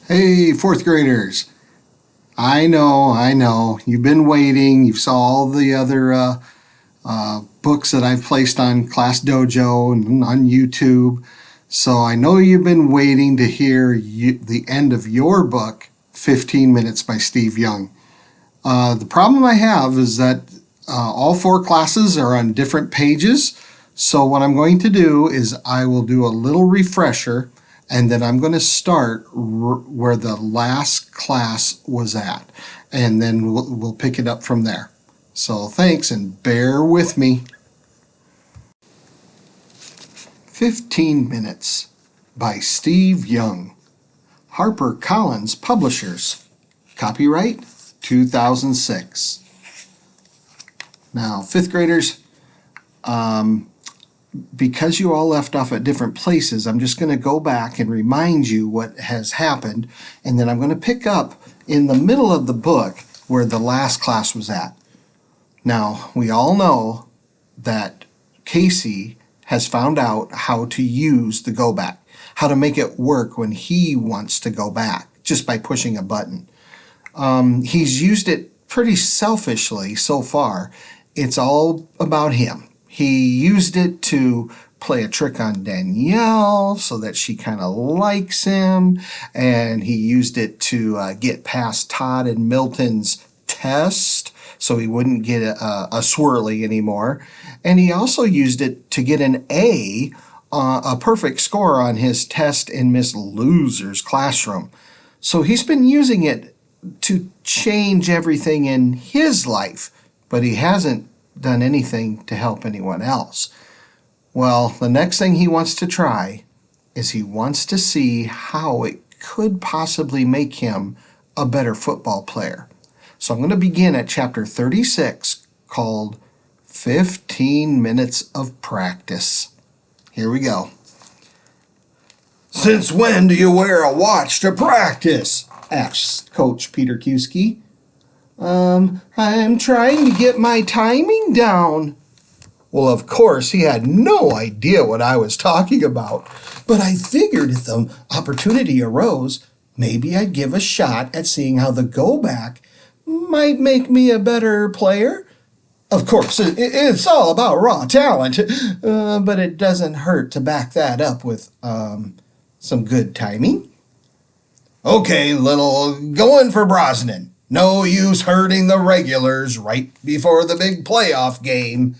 Hey, fourth graders. I know. You've been waiting. You saw all the other books that I've placed on Class Dojo and on YouTube. So I know you've been waiting to hear the end of your book, 15 Minutes by Steve Young. The problem I have is that all four classes are on different pages. So what I'm going to do is I will do a little refresher and then I'm going to start where the last class was at. And then we'll pick it up from there. So thanks and bear with me. 15 Minutes by Steve Young. HarperCollins Publishers. Copyright 2006. Now, fifth graders, because you all left off at different places, I'm just going to go back and remind you what has happened, and then I'm going to pick up in the middle of the book where the last class was at. Now, we all know that Casey has found out how to use the go back, how to make it work when he wants to go back, just by pushing a button. He's used it pretty selfishly so far. It's all about him. He used it to play a trick on Danielle so that she kind of likes him, and he used it to get past Todd and Milton's test so he wouldn't get a swirly anymore. And he also used it to get an A, a perfect score on his test in Miss Loser's classroom. So he's been using it to change everything in his life, but he hasn't done anything to help anyone else. Well, the next thing he wants to try is he wants to see how it could possibly make him a better football player. So I'm going to begin at chapter 36 called 15 Minutes of Practice. Here we go. "Since when do you wear a watch to practice?" asked Coach Peter Kuski. I'm trying to get my timing down." Well, of course, he had no idea what I was talking about, but I figured if the opportunity arose, maybe I'd give a shot at seeing how the go-back might make me a better player. Of course, it's all about raw talent, but it doesn't hurt to back that up with some good timing. "Okay, little, going for Brosnan. No use hurting the regulars right before the big playoff game."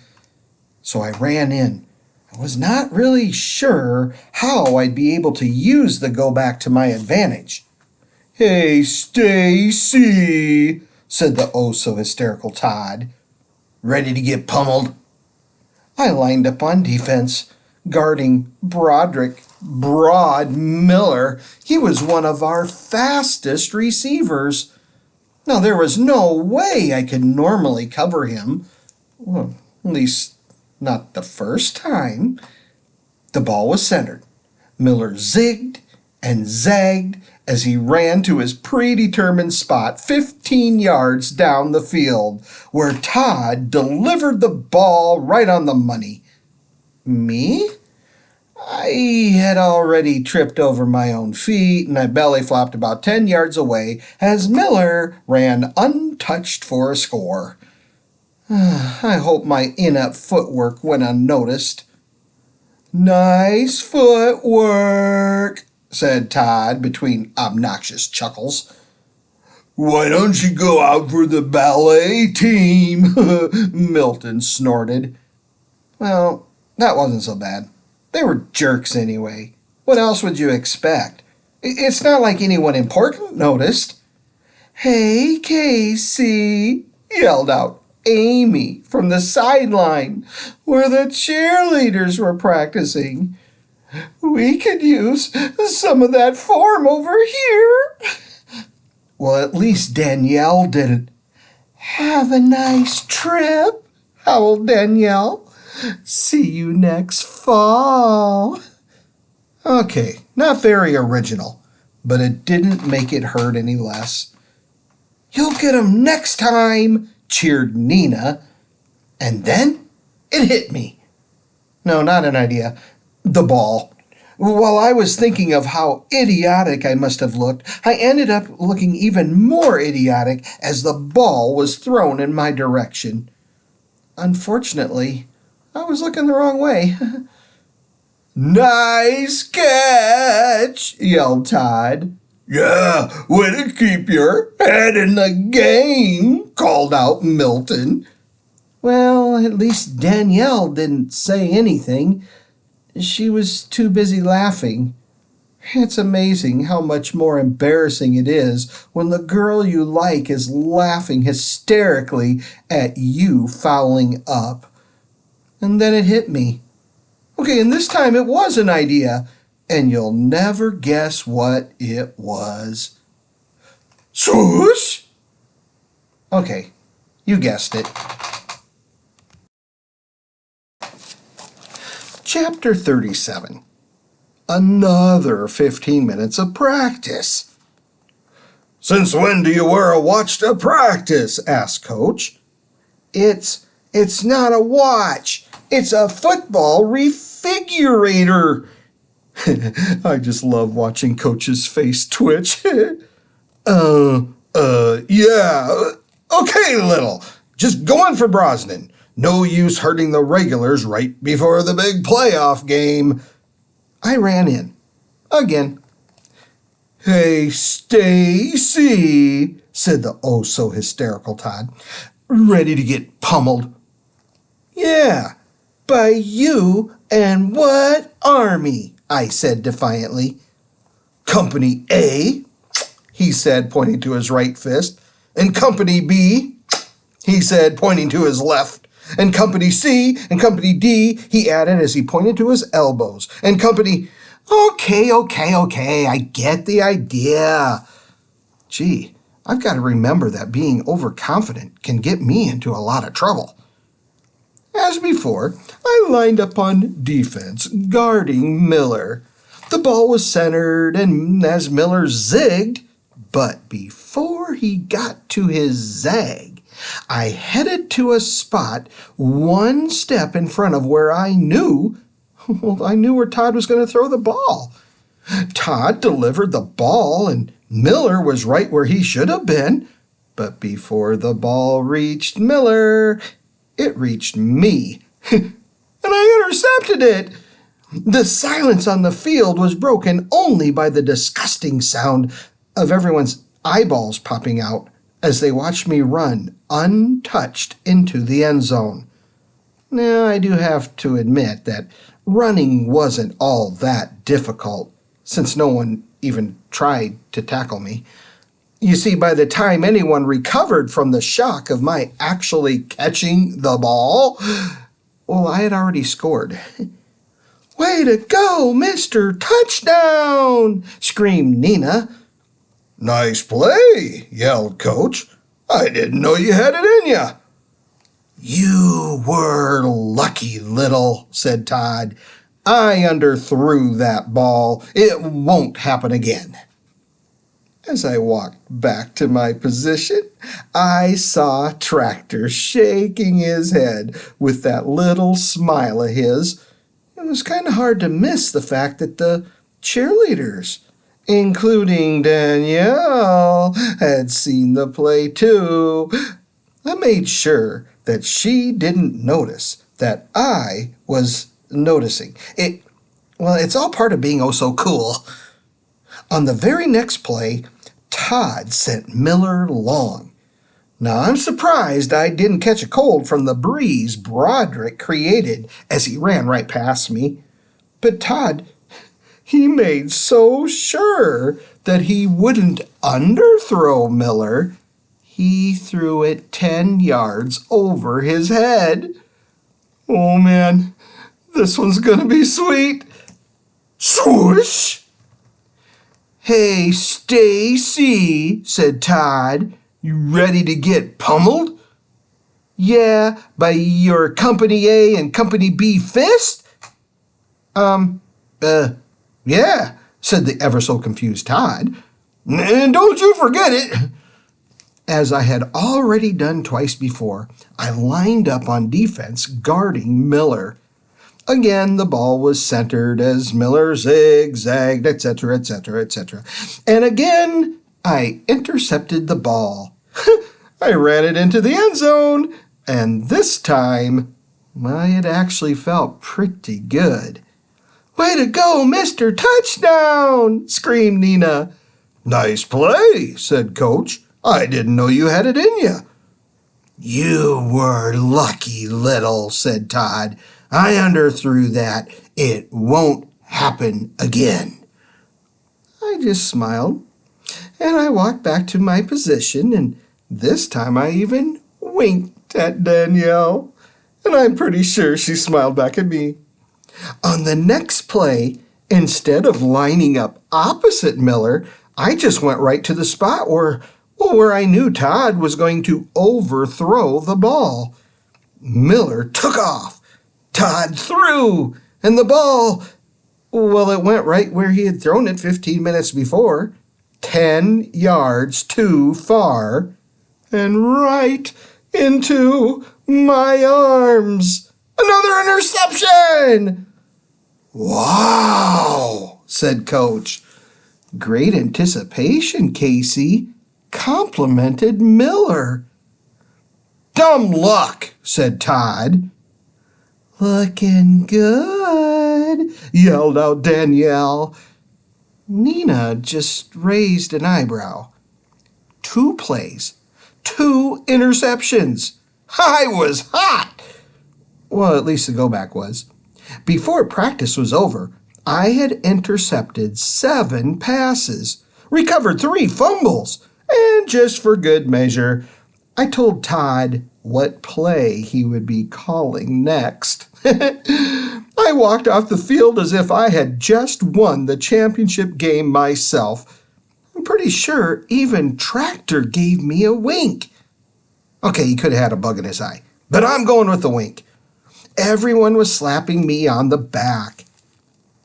So I ran in. I was not really sure how I'd be able to use the go back to my advantage. "Hey, Stacy," said the oh so hysterical Todd. "Ready to get pummeled?" I lined up on defense, guarding Broderick Broad Miller. He was one of our fastest receivers. Now, there was no way I could normally cover him. Well, at least not the first time. The ball was centered. Miller zigged and zagged as he ran to his predetermined spot 15 yards down the field, where Todd delivered the ball right on the money. Me? I had already tripped over my own feet, and I belly flopped about 10 yards away as Miller ran untouched for a score. I hope my inept footwork went unnoticed. "Nice footwork," said Todd between obnoxious chuckles. "Why don't you go out for the ballet team?" Milton snorted. Well, that wasn't so bad. They were jerks anyway. What else would you expect? It's not like anyone important noticed. "Hey, Casey," yelled out Amy from the sideline where the cheerleaders were practicing. "We could use some of that form over here." Well, at least Danielle didn't. "Have a nice trip," howled Danielle. "See you next fall." Okay, not very original, but it didn't make it hurt any less. "You'll get 'em next time," cheered Nina. And then it hit me. No, not an idea. The ball. While I was thinking of how idiotic I must have looked, I ended up looking even more idiotic as the ball was thrown in my direction. Unfortunately, I was looking the wrong way. "Nice catch!" yelled Todd. "Yeah, way to keep your head in the game," called out Milton. Well, at least Danielle didn't say anything. She was too busy laughing. It's amazing how much more embarrassing it is when the girl you like is laughing hysterically at you fouling up. And then it hit me. Okay, and this time it was an idea, and you'll never guess what it was. Swoosh! Okay, you guessed it. Chapter 37. Another 15 minutes of practice. "Since when do you wear a watch to practice?" asked Coach. It's not a watch. It's a football refigurator." I just love watching Coach's face twitch. Yeah. Okay, little. Just go in for Brosnan. No use hurting the regulars right before the big playoff game. I ran in. Again. "Hey, Stacy," said the oh-so-hysterical Todd. "Ready to get pummeled?" "Yeah, by you and what army?" I said defiantly. "Company A," he said, pointing to his right fist. "And Company B," he said, pointing to his left. "And Company C and Company D," he added as he pointed to his elbows. "And Company..." Okay, I get the idea. Gee, I've got to remember that being overconfident can get me into a lot of trouble. As before, I lined up on defense, guarding Miller. The ball was centered, and as Miller zigged, but before he got to his zag, I headed to a spot one step in front of where I knew where Todd was going to throw the ball. Todd delivered the ball, and Miller was right where he should have been. But before the ball reached Miller, it reached me. And I intercepted it. The silence on the field was broken only by the disgusting sound of everyone's eyeballs popping out as they watched me run untouched into the end zone. Now, I do have to admit that running wasn't all that difficult, since no one even tried to tackle me. You see, by the time anyone recovered from the shock of my actually catching the ball, well, I had already scored. "Way to go, Mr. Touchdown!" screamed Nina. "Nice play," yelled Coach. "I didn't know you had it in ya." "You were lucky, little," said Todd. "I underthrew that ball. It won't happen again." As I walked back to my position, I saw Tractor shaking his head with that little smile of his. It was kind of hard to miss the fact that the cheerleaders, including Danielle, had seen the play too. I made sure that she didn't notice that I was noticing. It's all part of being oh so cool. On the very next play, Todd sent Miller long. Now, I'm surprised I didn't catch a cold from the breeze Broderick created as he ran right past me. But Todd, he made so sure that he wouldn't underthrow Miller, he threw it 10 yards over his head. Oh, man, this one's going to be sweet. Swoosh! "Hey, Stacy," said Todd. "You ready to get pummeled?" "Yeah, by your Company A and Company B fist?" Yeah, said the ever-so-confused Todd. "And don't you forget it." As I had already done twice before, I lined up on defense, guarding Miller. Again, the ball was centered as Miller zigzagged, etc., etc., etc. And again, I intercepted the ball. I ran it into the end zone, and this time, well, it actually felt pretty good. "Way to go, Mr. Touchdown!" screamed Nina. "Nice play," said Coach. "I didn't know you had it in you." "You were lucky, little," said Todd. "I underthrew that. It won't happen again." I just smiled, and I walked back to my position, and this time I even winked at Danielle, and I'm pretty sure she smiled back at me. On the next play, instead of lining up opposite Miller, I just went right to the spot where I knew Todd was going to overthrow the ball. Miller took off. Todd threw, and the ball, well, it went right where he had thrown it 15 minutes before, 10 yards too far, and right into my arms. Another interception! "Wow," said Coach. "Great anticipation, Casey," complimented Miller. "Dumb luck," said Todd. "Looking good," yelled out Danielle. Nina just raised an eyebrow. 2 plays, 2 interceptions. I was hot. Well, at least the go-back was. Before practice was over, I had intercepted 7 passes, recovered 3 fumbles, and just for good measure, I told Todd what play he would be calling next. I walked off the field as if I had just won the championship game myself. I'm pretty sure even Tractor gave me a wink. Okay, he could have had a bug in his eye, but I'm going with the wink. Everyone was slapping me on the back.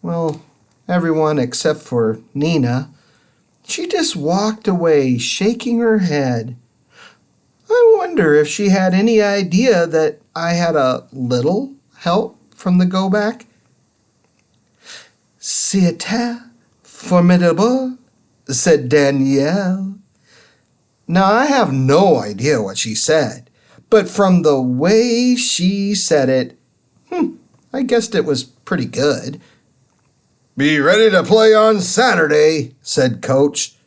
Well, everyone except for Nina. She just walked away, shaking her head. I wonder if she had any idea that I had a little help from the go-back. "C'était formidable," said Danielle. Now, I have no idea what she said, but from the way she said it, I guessed it was pretty good. "Be ready to play on Saturday," said Coach.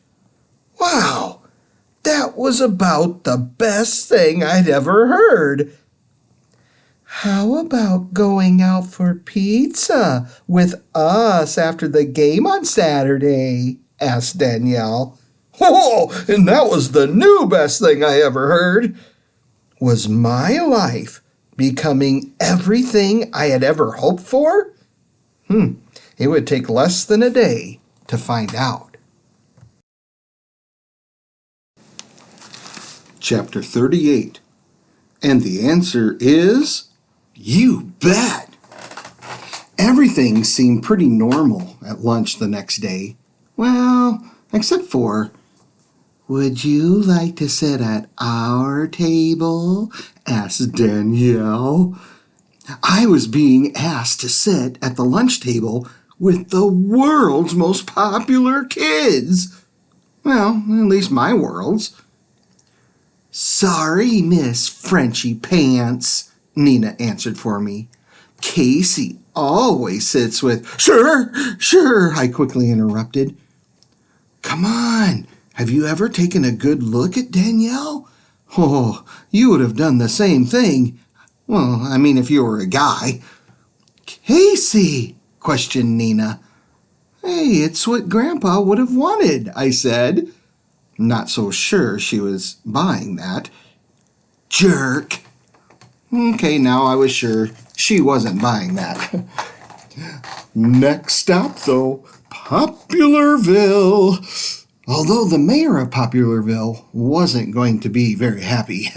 Wow, that was about the best thing I'd ever heard. "How about going out for pizza with us after the game on Saturday?" asked Danielle. "Oh, and that was the new best thing I ever heard." Was my life becoming everything I had ever hoped for? It would take less than a day to find out. Chapter 38. And the answer is, you bet. Everything seemed pretty normal at lunch the next day. Well, except for, "Would you like to sit at our table?" asked Danielle. I was being asked to sit at the lunch table with the world's most popular kids. Well, at least my world's. "Sorry, Miss Frenchy Pants," Nina answered for me. "Casey always sits with—" Sure, I quickly interrupted. "Come on, have you ever taken a good look at Danielle? Oh, you would have done the same thing. Well, I mean, if you were a guy." "Casey," questioned Nina. "Hey, it's what Grandpa would have wanted," I said. Not so sure she was buying that. Jerk. Okay, now I was sure she wasn't buying that. Next stop, though, Popularville. Although the mayor of Popularville wasn't going to be very happy.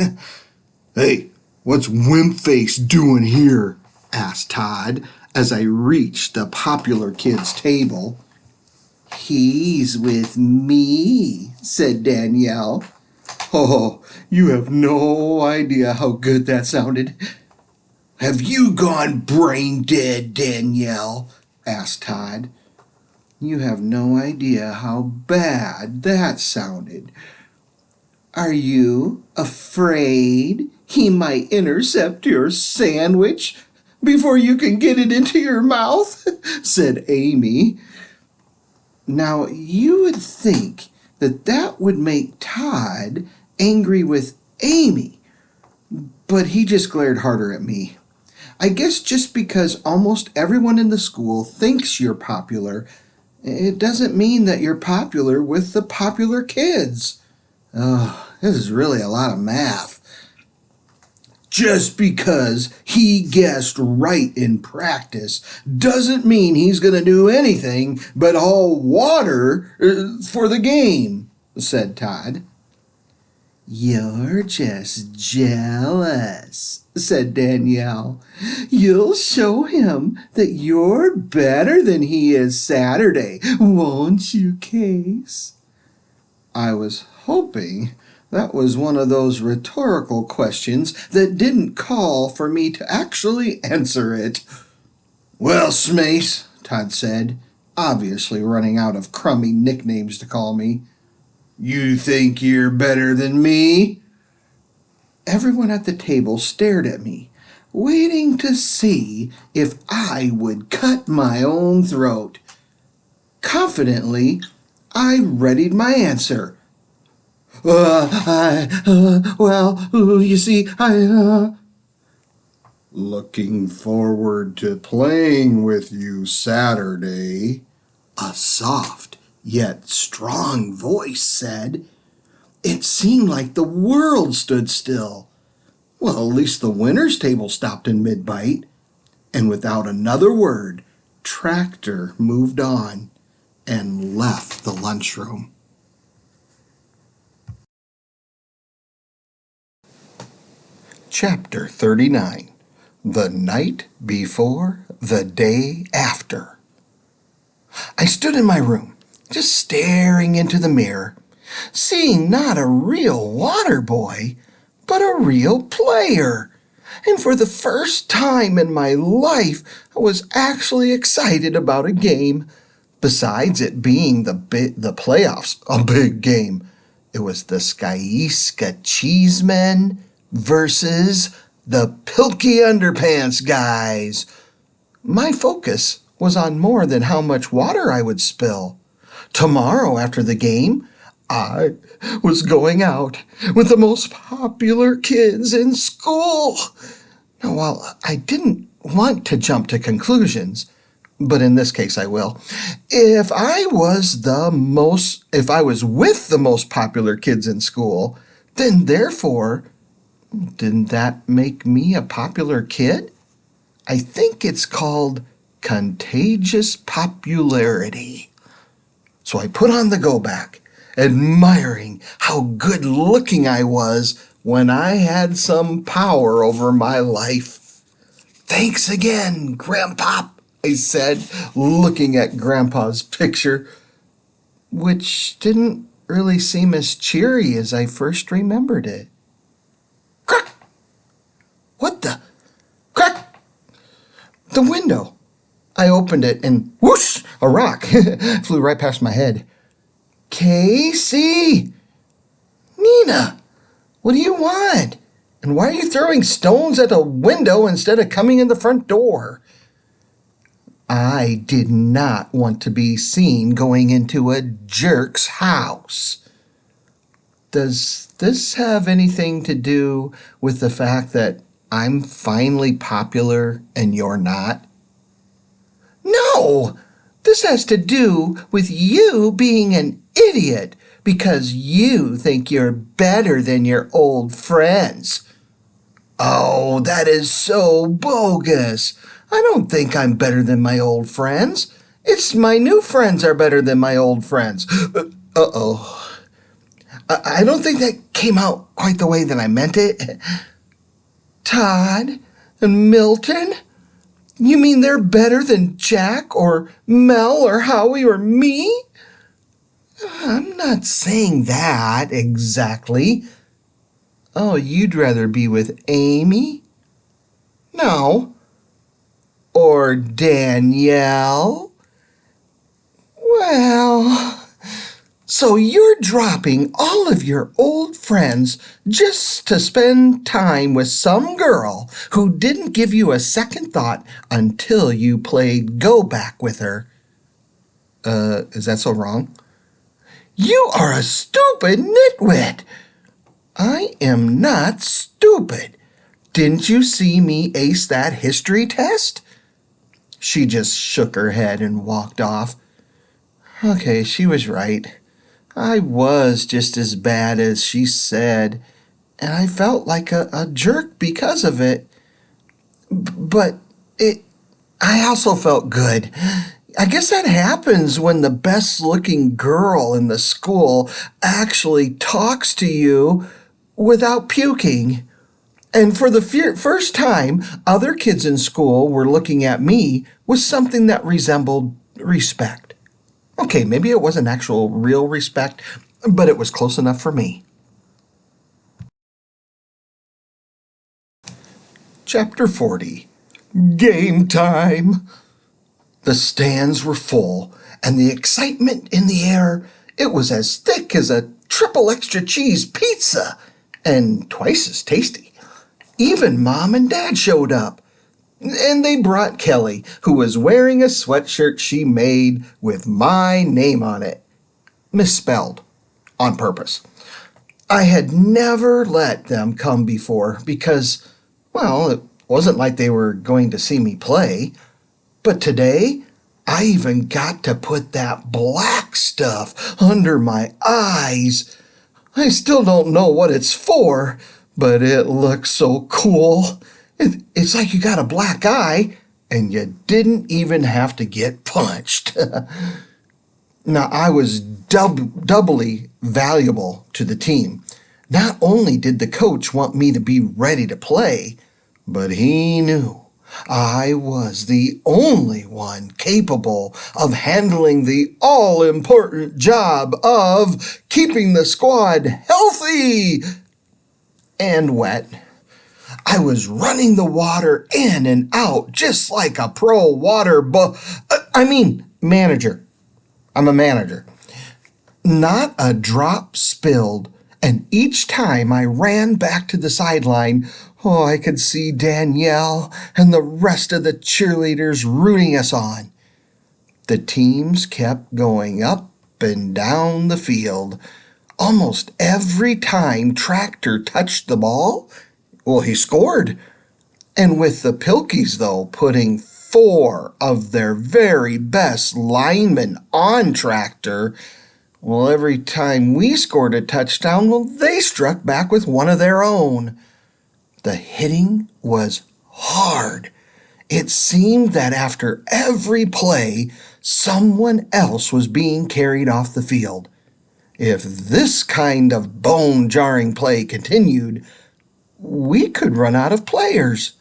"Hey, what's Wimpface doing here?" asked Todd as I reached the popular kid's table. "He's with me," said Danielle. Oh, you have no idea how good that sounded. Have you gone brain dead, Danielle? Asked Todd. You have no idea how bad that sounded. Are you afraid he might intercept your sandwich before you can get it into your mouth? Said Amy. Now, you would think that that would make Todd angry with Amy, but he just glared harder at me. I guess just because almost everyone in the school thinks you're popular, it doesn't mean that you're popular with the popular kids. Oh, this is really a lot of math. Just because he guessed right in practice doesn't mean he's going to do anything but haul water for the game, said Todd. You're just jealous, said Danielle. You'll show him that you're better than he is Saturday, won't you, Case? I was hoping that was one of those rhetorical questions that didn't call for me to actually answer it. Well, Smace, Todd said, obviously running out of crummy nicknames to call me. You think you're better than me? Everyone at the table stared at me, waiting to see if I would cut my own throat. Confidently, I readied my answer. You see, Looking forward to playing with you Saturday, a soft yet strong voice said. It seemed like the world stood still. Well, at least the winner's table stopped in mid-bite. And without another word, Tractor moved on and left the lunchroom. Chapter 39. The Night Before the Day After. I stood in my room, just staring into the mirror, seeing not a real water boy, but a real player. And for the first time in my life, I was actually excited about a game. Besides it being the playoffs, a big game, it was the Skyiska Cheesemen versus the Pilky Underpants guys. My focus was on more than how much water I would spill. Tomorrow after the game, I was going out with the most popular kids in school. Now, while I didn't want to jump to conclusions, but in this case I will, if I was with the most popular kids in school, then therefore, didn't that make me a popular kid? I think it's called contagious popularity. So I put on the go back, admiring how good looking I was when I had some power over my life. Thanks again, Grandpop, I said, looking at Grandpa's picture, which didn't really seem as cheery as I first remembered it. Crack! What the? Crack! The window. I opened it and whoosh, a rock flew right past my head. Casey! Nina, what do you want? And why are you throwing stones at a window instead of coming in the front door? I did not want to be seen going into a jerk's house. Does this have anything to do with the fact that I'm finally popular and you're not? No! This has to do with you being an idiot because you think you're better than your old friends. Oh, that is so bogus. I don't think I'm better than my old friends. It's my new friends are better than my old friends. Uh-oh. I don't think that came out quite the way that I meant it. Todd and Milton? You mean they're better than Jack or Mel or Howie or me? I'm not saying that exactly. Oh, you'd rather be with Amy? No. Or Danielle? Well, so you're dropping all of your old friends just to spend time with some girl who didn't give you a second thought until you played go back with her. Is that so wrong? You are a stupid nitwit. I am not stupid. Didn't you see me ace that history test? She just shook her head and walked off. Okay, she was right. I was just as bad as she said, and I felt like a jerk because of it. But I also felt good. I guess that happens when the best looking girl in the school actually talks to you without puking. And for the first time, other kids in school were looking at me with something that resembled respect. Okay, maybe it wasn't actual real respect, but it was close enough for me. Chapter 40. Game time! The stands were full, and the excitement in the air, it was as thick as a triple extra cheese pizza, and twice as tasty. Even Mom and Dad showed up, and they brought Kelly, who was wearing a sweatshirt she made with my name on it, misspelled, on purpose. I had never let them come before because, well, it wasn't like they were going to see me play. But today, I even got to put that black stuff under my eyes. I still don't know what it's for, but it looks so cool. It's like you got a black eye, and you didn't even have to get punched. Now, I was doubly valuable to the team. Not only did the coach want me to be ready to play, but he knew I was the only one capable of handling the all-important job of keeping the squad healthy and wet. I was running the water in and out just like a pro manager. I'm a manager. Not a drop spilled, and each time I ran back to the sideline, I could see Danielle and the rest of the cheerleaders rooting us on. The teams kept going up and down the field. Almost every time Tractor touched the ball, he scored. And with the Pilkies, though, putting 4 of their very best linemen on Tractor, every time we scored a touchdown, they struck back with one of their own. The hitting was hard. It seemed that after every play, someone else was being carried off the field. If this kind of bone-jarring play continued, we could run out of players.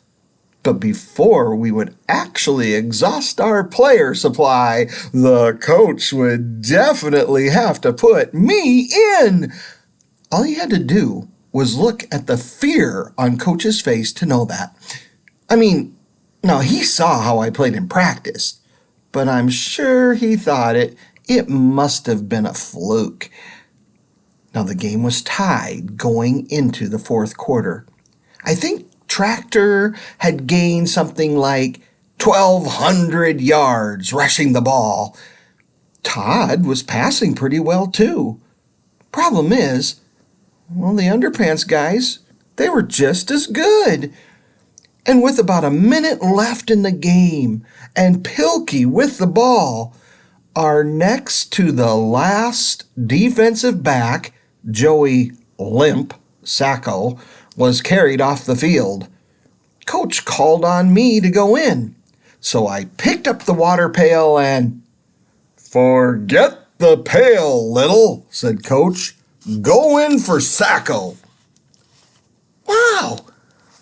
But before we would actually exhaust our player supply, the coach would definitely have to put me in. All he had to do was look at the fear on Coach's face to know that. Now he saw how I played in practice, but I'm sure he thought it must have been a fluke. Now the game was tied going into the fourth quarter. I think Tractor had gained something like 1,200 yards rushing the ball. Todd was passing pretty well too. Problem is, the underpants guys, they were just as good. And with about a minute left in the game, and Pilkey with the ball, our next to the last defensive back, Joey Limp Sacco, was carried off the field. Coach called on me to go in, so I picked up the water pail and, "Forget the pail, Little," said Coach. "Go in for Sacco." Wow,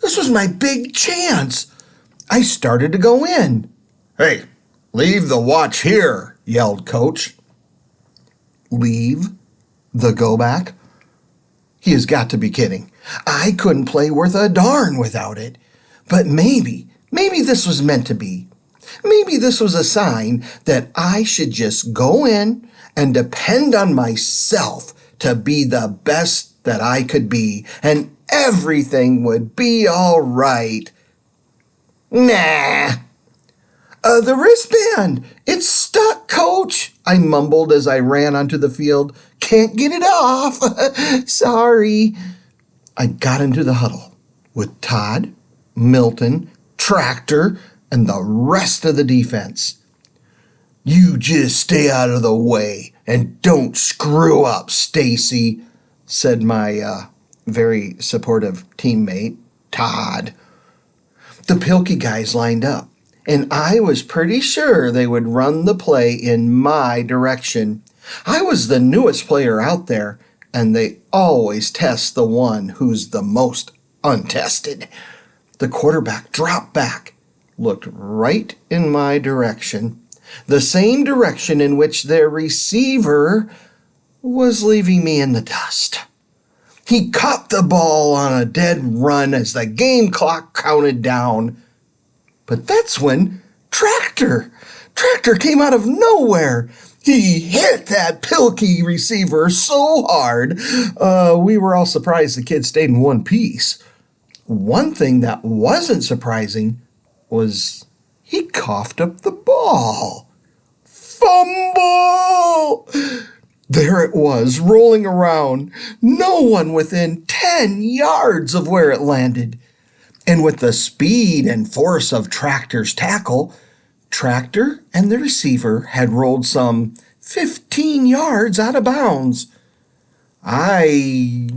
this was my big chance. I started to go in. "Hey, leave the watch here," yelled Coach. Leave the go back? He has got to be kidding. I couldn't play worth a darn without it. But maybe this was meant to be. Maybe this was a sign that I should just go in and depend on myself to be the best that I could be, and everything would be all right. Nah. The wristband! It's stuck, Coach! I mumbled as I ran onto the field. Can't get it off! Sorry. I got into the huddle with Todd, Milton, Tractor, and the rest of the defense. You just stay out of the way and don't screw up, Stacy, said my very supportive teammate, Todd. The Pilkey guys lined up, and I was pretty sure they would run the play in my direction. I was the newest player out there, and they always test the one who's the most untested. The quarterback dropped back, looked right in my direction, the same direction in which their receiver was leaving me in the dust. He caught the ball on a dead run as the game clock counted down. But that's when Tractor came out of nowhere. He hit that Pilkey receiver so hard, we were all surprised the kid stayed in one piece. One thing that wasn't surprising was he coughed up the ball. Fumble! There it was, rolling around, no one within 10 yards of where it landed. And with the speed and force of Tractor's tackle, Tractor and the receiver had rolled some 15 yards out of bounds. I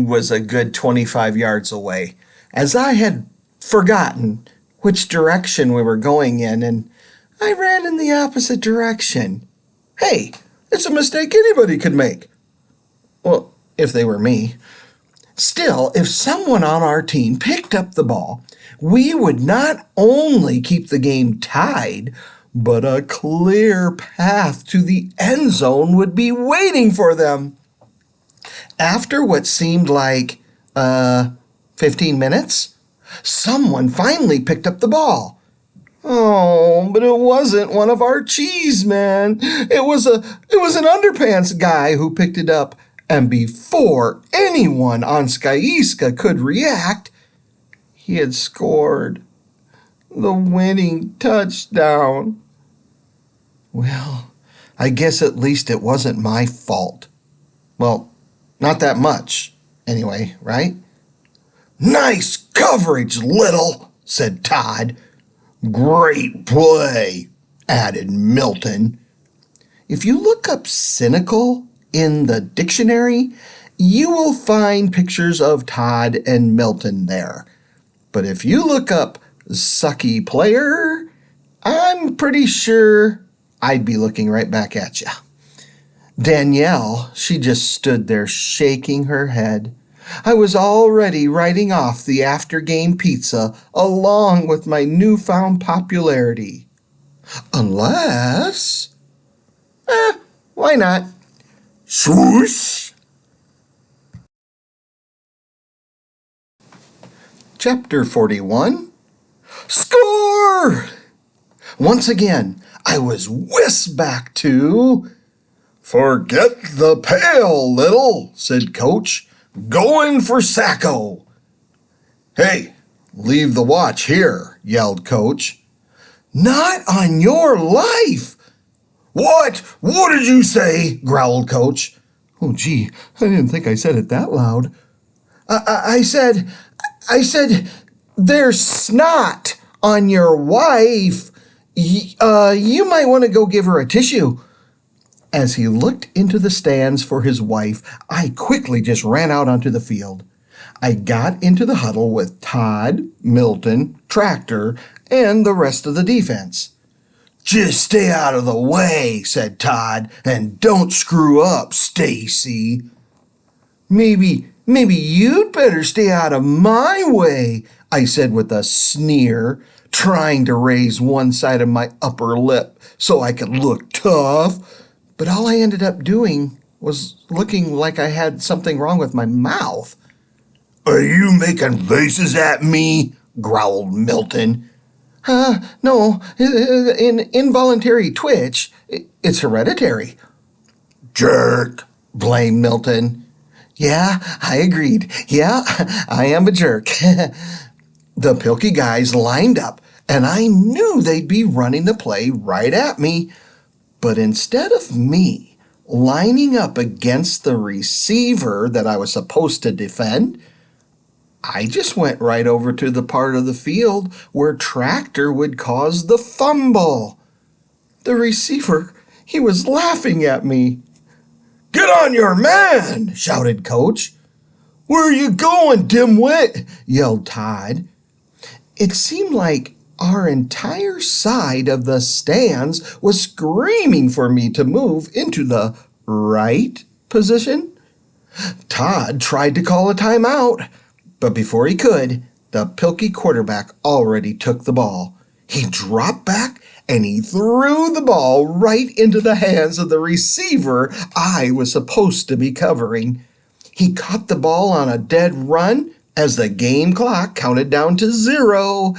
was a good 25 yards away, as I had forgotten which direction we were going in, and I ran in the opposite direction. Hey, it's a mistake anybody could make. Well, if they were me. Still, if someone on our team picked up the ball, we would not only keep the game tied, but a clear path to the end zone would be waiting for them. After what seemed like, 15 minutes, someone finally picked up the ball. Oh, but it wasn't one of our cheesemen. It was an underpants guy who picked it up, and before anyone on Skyiska could react, he had scored the winning touchdown. Well, I guess at least it wasn't my fault. Well, not that much, anyway, right? Nice coverage, Little, said Todd. Great play, added Milton. If you look up cynical in the dictionary, you will find pictures of Todd and Milton there. But if you look up sucky player, I'm pretty sure I'd be looking right back at you. Danielle, she just stood there shaking her head. I was already writing off the after-game pizza along with my newfound popularity. Unless... why not? Swoosh! Chapter 41. Score! Once again, I was whisked back to... Forget the pail, Little, said Coach. Going for Sacco. Hey, leave the watch here, yelled Coach. Not on your life. What? What did you say? Growled Coach. Oh, gee, I didn't think I said it that loud. I said, there's snot on your wife. You might want to go give her a tissue. As he looked into the stands for his wife, I quickly just ran out onto the field. I got into the huddle with Todd, Milton, Tractor, and the rest of the defense. Just stay out of the way, said Todd, and don't screw up, Stacy. Maybe you'd better stay out of my way, I said with a sneer, trying to raise one side of my upper lip so I could look tough. But all I ended up doing was looking like I had something wrong with my mouth. Are you making faces at me? growled Milton. No, an involuntary twitch. It's hereditary. Jerk, blamed Milton. Yeah, I agreed. Yeah, I am a jerk. The Pilky guys lined up, and I knew they'd be running the play right at me. But instead of me lining up against the receiver that I was supposed to defend, I just went right over to the part of the field where Tractor would cause the fumble. The receiver, he was laughing at me. Get on your man, shouted Coach. Where are you going, dimwit? Yelled Todd. It seemed like our entire side of the stands was screaming for me to move into the right position. Todd tried to call a timeout, but before he could, the Pilky quarterback already took the ball. He dropped back and he threw the ball right into the hands of the receiver I was supposed to be covering. He caught the ball on a dead run as the game clock counted down to 0.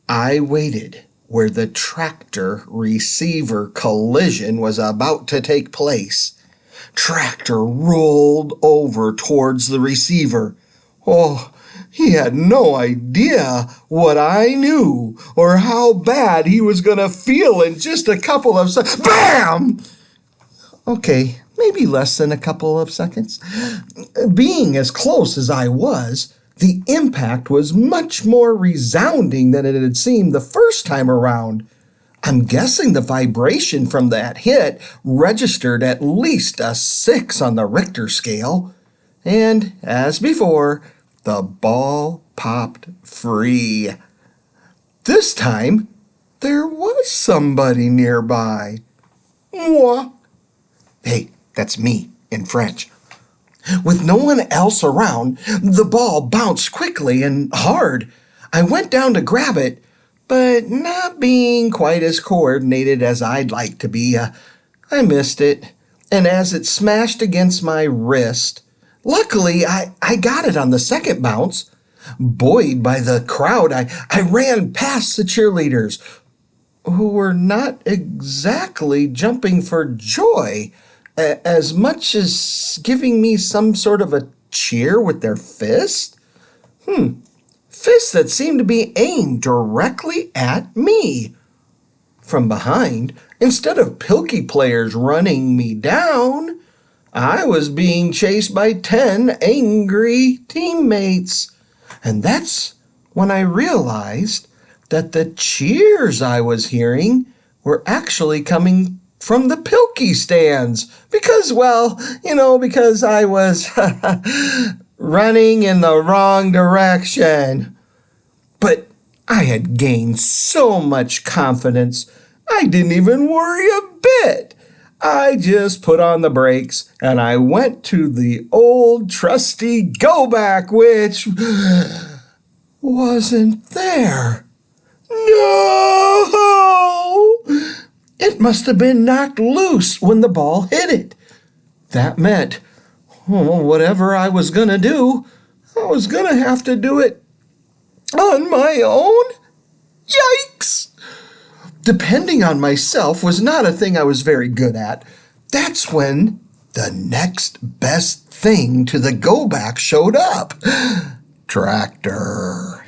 I waited where the Tractor receiver collision was about to take place. Tractor rolled over towards the receiver. Oh, he had no idea what I knew or how bad he was going to feel in just a couple of seconds. Bam! Okay, maybe less than a couple of seconds. Being as close as I was, the impact was much more resounding than it had seemed the first time around. I'm guessing the vibration from that hit registered at least a 6 on the Richter scale. And, as before, the ball popped free. This time, there was somebody nearby. Moi. Hey, that's me in French. With no one else around, the ball bounced quickly and hard. I went down to grab it, but not being quite as coordinated as I'd like to be, I missed it. And as it smashed against my wrist, luckily I got it on the second bounce. Buoyed by the crowd, I ran past the cheerleaders, who were not exactly jumping for joy, as much as giving me some sort of a cheer with their fist. Fists that seemed to be aimed directly at me. From behind, instead of Pilky players running me down, I was being chased by 10 angry teammates. And that's when I realized that the cheers I was hearing were actually coming from the Pilky stands. Because I was running in the wrong direction. But I had gained so much confidence, I didn't even worry a bit. I just put on the brakes and I went to the old trusty go back, which wasn't there. No! It must have been knocked loose when the ball hit it. That meant, whatever I was going to do, I was going to have to do it on my own? Yikes! Depending on myself was not a thing I was very good at. That's when the next best thing to the go-back showed up. Tractor.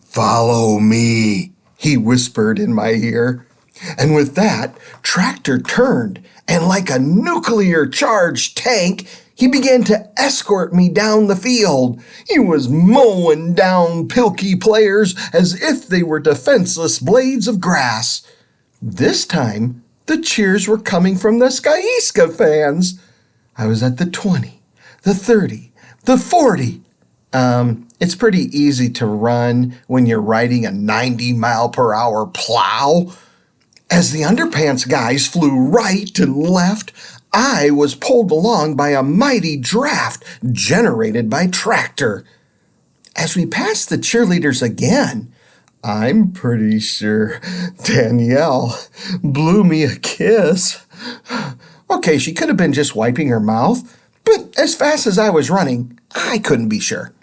Follow me, he whispered in my ear. And with that, Tractor turned, and like a nuclear-charged tank, he began to escort me down the field. He was mowing down Pilky players as if they were defenseless blades of grass. This time, the cheers were coming from the Skyiska fans. I was at the 20, the 30, the 40. It's pretty easy to run when you're riding a 90-mile-per-hour plow. As the underpants guys flew right and left, I was pulled along by a mighty draft generated by Tractor. As we passed the cheerleaders again, I'm pretty sure Danielle blew me a kiss. Okay, she could have been just wiping her mouth, but as fast as I was running, I couldn't be sure.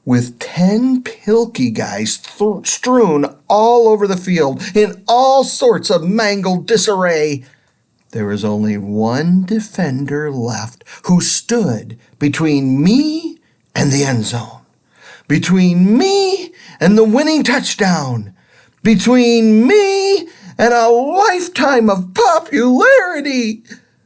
with 10 Pilky guys strewn all over the field in all sorts of mangled disarray. There was only one defender left who stood between me and the end zone, between me and the winning touchdown, between me and a lifetime of popularity.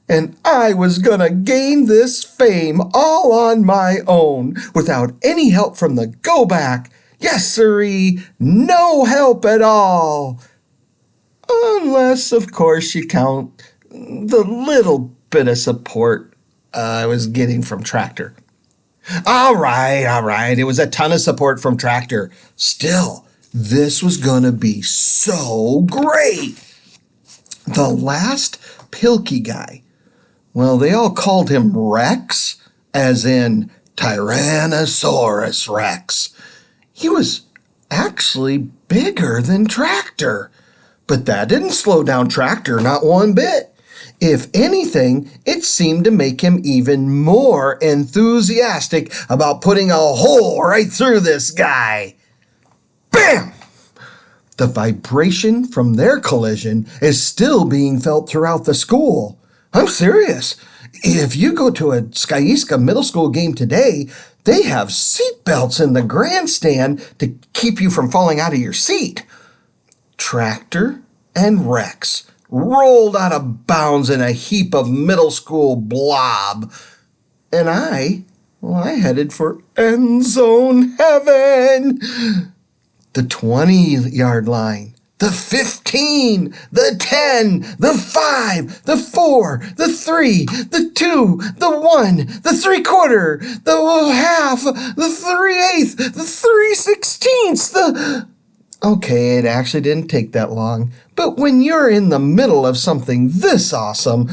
And I was gonna gain this fame all on my own, without any help from the go back. Yes, sirree, no help at all. Unless, of course, you count the little bit of support I was getting from Tractor. All right. It was a ton of support from Tractor. Still, this was going to be so great. The last Pilky guy, well, they all called him Rex, as in Tyrannosaurus Rex. He was actually bigger than Tractor, but that didn't slow down Tractor not one bit. If anything, it seemed to make him even more enthusiastic about putting a hole right through this guy. Bam! The vibration from their collision is still being felt throughout the school. I'm serious. If you go to a Skyiska middle school game today, they have seat belts in the grandstand to keep you from falling out of your seat. Tractor and Rex rolled out of bounds in a heap of middle school blob. And I headed for end zone heaven. The 20-yard line, the 15, the 10, the 5, the 4, the 3, the 2, the 1, the 3/4, the half, the 3/8, the 3/16, the... Okay, it actually didn't take that long, but when you're in the middle of something this awesome,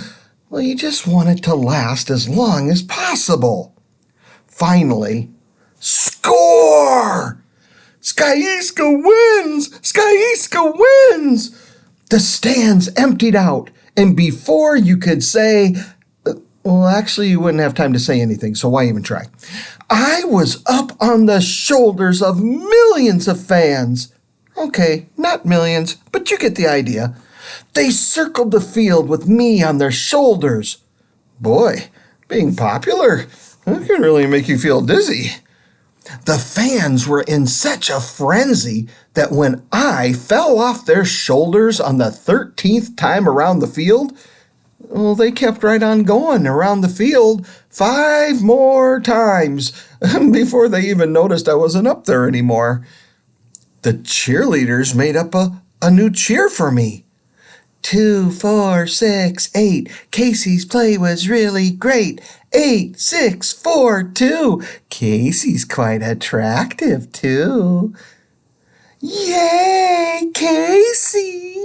well, you just want it to last as long as possible. Finally, score! Skyiska wins! Skyiska wins! The stands emptied out, and before you could say, well, actually, you wouldn't have time to say anything, so why even try? I was up on the shoulders of millions of fans. Okay, not millions, but you get the idea. They circled the field with me on their shoulders. Boy, being popular, that can really make you feel dizzy. The fans were in such a frenzy that when I fell off their shoulders on the 13th time around the field, well, they kept right on going around the field 5 more times before they even noticed I wasn't up there anymore. The cheerleaders made up a new cheer for me. 2, 4, 6, 8. Casey's play was really great. 8, 6, 4, 2. Casey's quite attractive, too. Yay, Casey!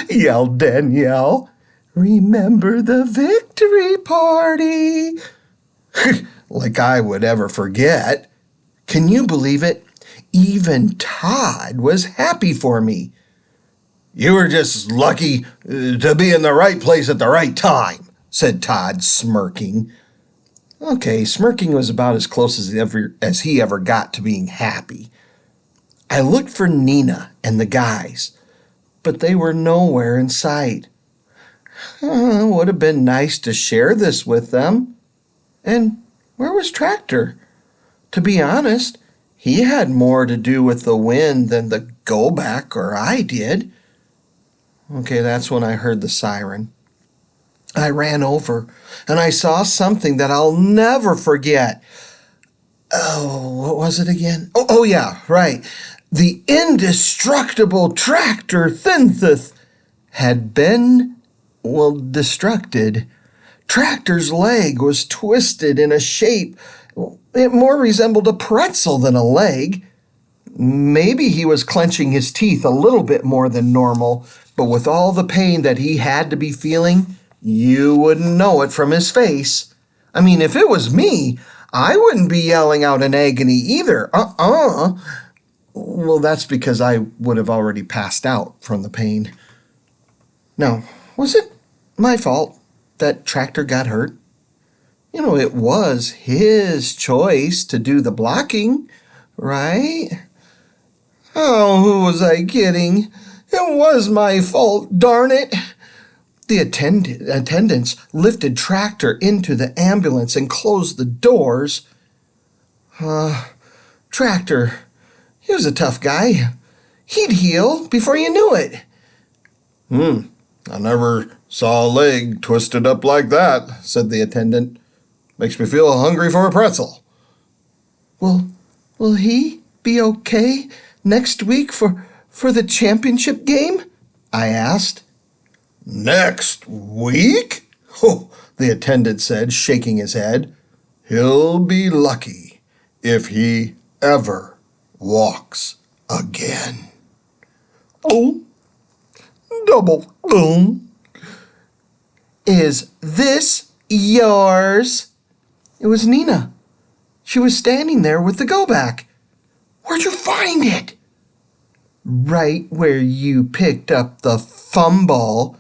Yelled Danielle. Remember the victory party. Like I would ever forget. Can you believe it? Even Todd was happy for me. You were just lucky to be in the right place at the right time, said Todd, smirking. Okay, smirking was about as close as he ever got to being happy. I looked for Nina and the guys, but they were nowhere in sight. Would have been nice to share this with them. And where was Tractor? To be honest, he had more to do with the win than the go back or I did. Okay, that's when I heard the siren. I ran over and I saw something that I'll never forget. Oh, what was it again? Oh yeah, right. The indestructible Tractor Thinthith had been, destructed. Tractor's leg was twisted in a shape. It more resembled a pretzel than a leg. Maybe he was clenching his teeth a little bit more than normal, but with all the pain that he had to be feeling, you wouldn't know it from his face. I mean, if it was me, I wouldn't be yelling out in agony either. Well, that's because I would have already passed out from the pain. Now, was it my fault that Tractor got hurt? It was his choice to do the blocking, right? Oh, who was I kidding? It was my fault, darn it. The attendants lifted Tractor into the ambulance and closed the doors. Tractor, he was a tough guy. He'd heal before you knew it. I never saw a leg twisted up like that, said the attendant. Makes me feel hungry for a pretzel. Will he be okay next week for the championship game? I asked. Next week? Oh, the attendant said, shaking his head. He'll be lucky if he ever walks again. Oh, double boom. Is this yours? It was Nina. She was standing there with the go back. Where'd you find it? Right where you picked up the fumble,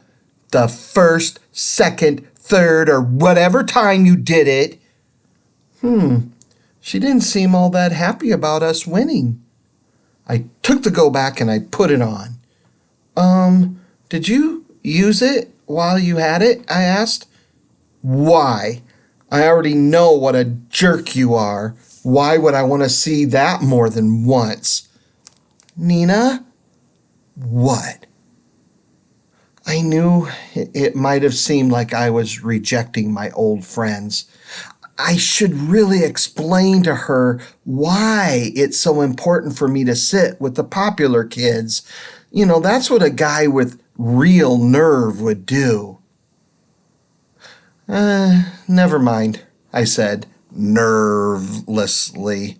the first, second, third, or whatever time you did it. She didn't seem all that happy about us winning. I took the go back and I put it on. Did you use it while you had it? I asked. Why? I already know what a jerk you are. Why would I want to see that more than once? Nina? What? I knew it might have seemed like I was rejecting my old friends. I should really explain to her why it's so important for me to sit with the popular kids. You know, that's what a guy with real nerve would do. Never mind, I said, nervelessly.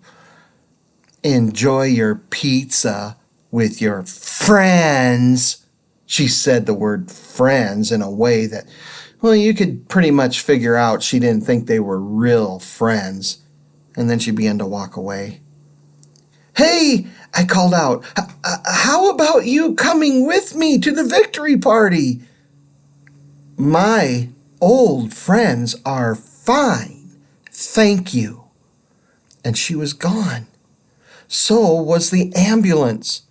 Enjoy your pizza with your friends. She said the word friends in a way that, well, you could pretty much figure out she didn't think they were real friends. And then she began to walk away. Hey, I called out, how about you coming with me to the victory party? My old friends are fine, thank you. And she was gone. So was the ambulance.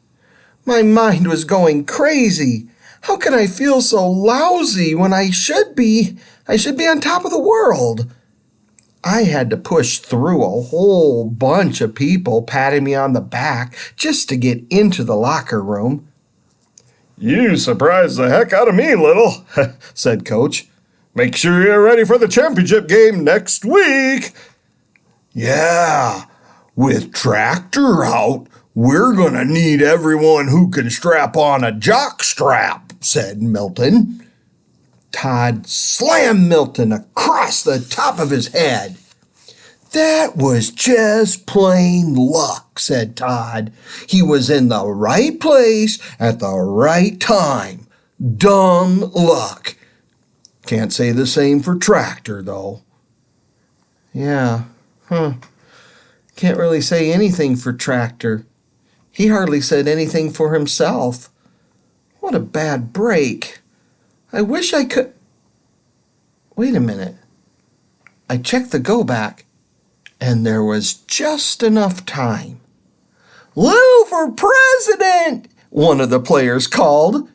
My mind was going crazy. How can I feel so lousy when I should be on top of the world? I had to push through a whole bunch of people patting me on the back just to get into the locker room. You surprised the heck out of me, Little, said Coach. Make sure you're ready for the championship game next week. Yeah, with Tractor out, we're going to need everyone who can strap on a jock strap, said Milton. Todd slammed Milton across the top of his head. That was just plain luck, said Todd. He was in the right place at the right time. Dumb luck. Can't say the same for Tractor, though. Yeah, Can't really say anything for Tractor. He hardly said anything for himself. What a bad break. I wish I could... Wait a minute. I checked the go back, and there was just enough time. Lou for president, one of the players called.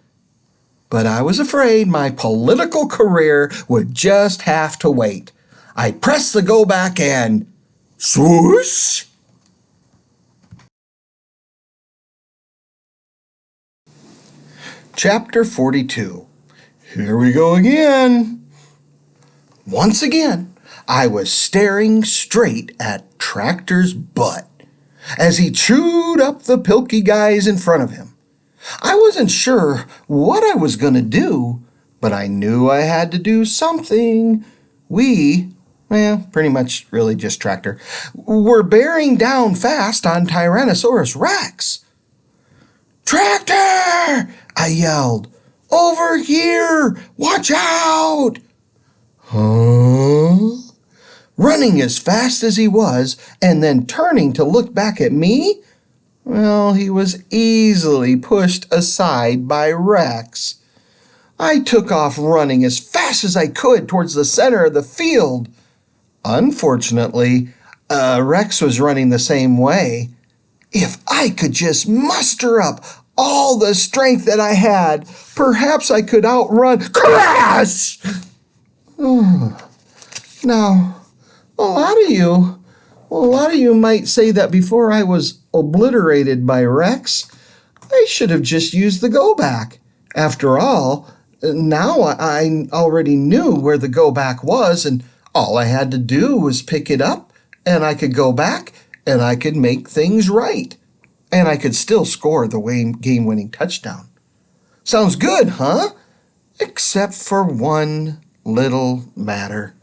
But I was afraid my political career would just have to wait. I pressed the go back and swoosh! Chapter 42. Here we go again. Once again, I was staring straight at Tractor's butt as he chewed up the pilky guys in front of him. I wasn't sure what I was going to do, but I knew I had to do something. Pretty much really just Tractor, were bearing down fast on Tyrannosaurus Rex. Tractor! I yelled. Over here! Watch out! Huh? Running as fast as he was and then turning to look back at me? Well, he was easily pushed aside by Rex. I took off running as fast as I could towards the center of the field. Unfortunately, Rex was running the same way. If I could just muster up all the strength that I had, perhaps I could outrun Crash! Now, a lot of you might say that before I was obliterated by Rex, I should have just used the go back. After all, now I already knew where the go back was, and all I had to do was pick it up, and I could go back, and I could make things right. And I could still score the game-winning touchdown. Sounds good, huh? Except for one little matter.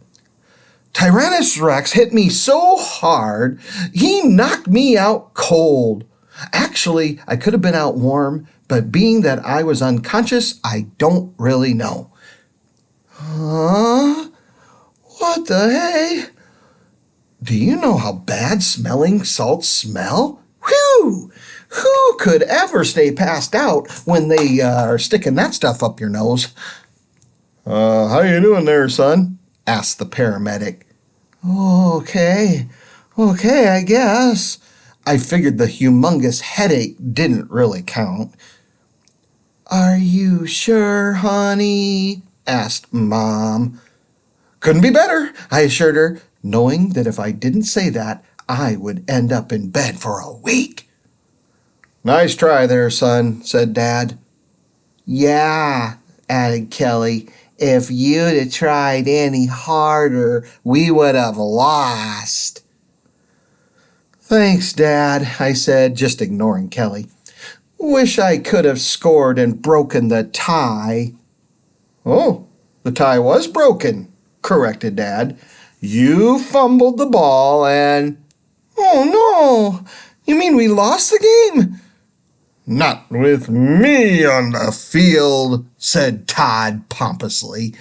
Tyrannus Rex hit me so hard, he knocked me out cold. Actually, I could have been out warm, but being that I was unconscious, I don't really know. Huh? What the hey? Do you know how bad smelling salts smell? Whew! Who could ever stay passed out when they are sticking that stuff up your nose? How you doing there, son? Asked the paramedic. Okay, I guess. I figured the humongous headache didn't really count. Are you sure, honey? Asked Mom. Couldn't be better, I assured her, knowing that if I didn't say that, I would end up in bed for a week. Nice try there, son, said Dad. Yeah, added Kelly. If you'd have tried any harder, we would have lost. Thanks, Dad, I said, just ignoring Kelly. Wish I could have scored and broken the tie. Oh, the tie was broken, corrected Dad. You fumbled the ball and... Oh, no! You mean we lost the game? Not with me on the field, said Todd pompously.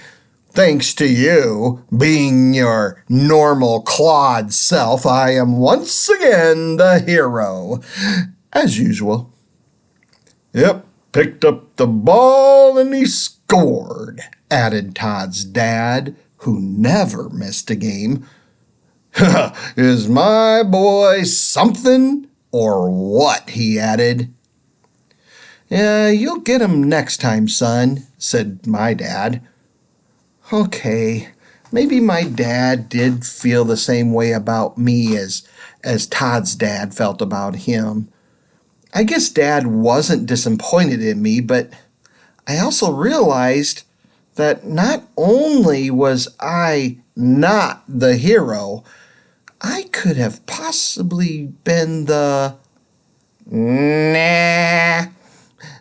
Thanks to you, being your normal clawed self, I am once again the hero. As usual. Yep, picked up the ball and he scored, added Todd's dad, who never missed a game. Is my boy something or what? He added. Yeah, you'll get him next time, son, said my dad. Okay, maybe my dad did feel the same way about me as Todd's dad felt about him. I guess Dad wasn't disappointed in me, but I also realized that not only was I not the hero, I could have possibly been the...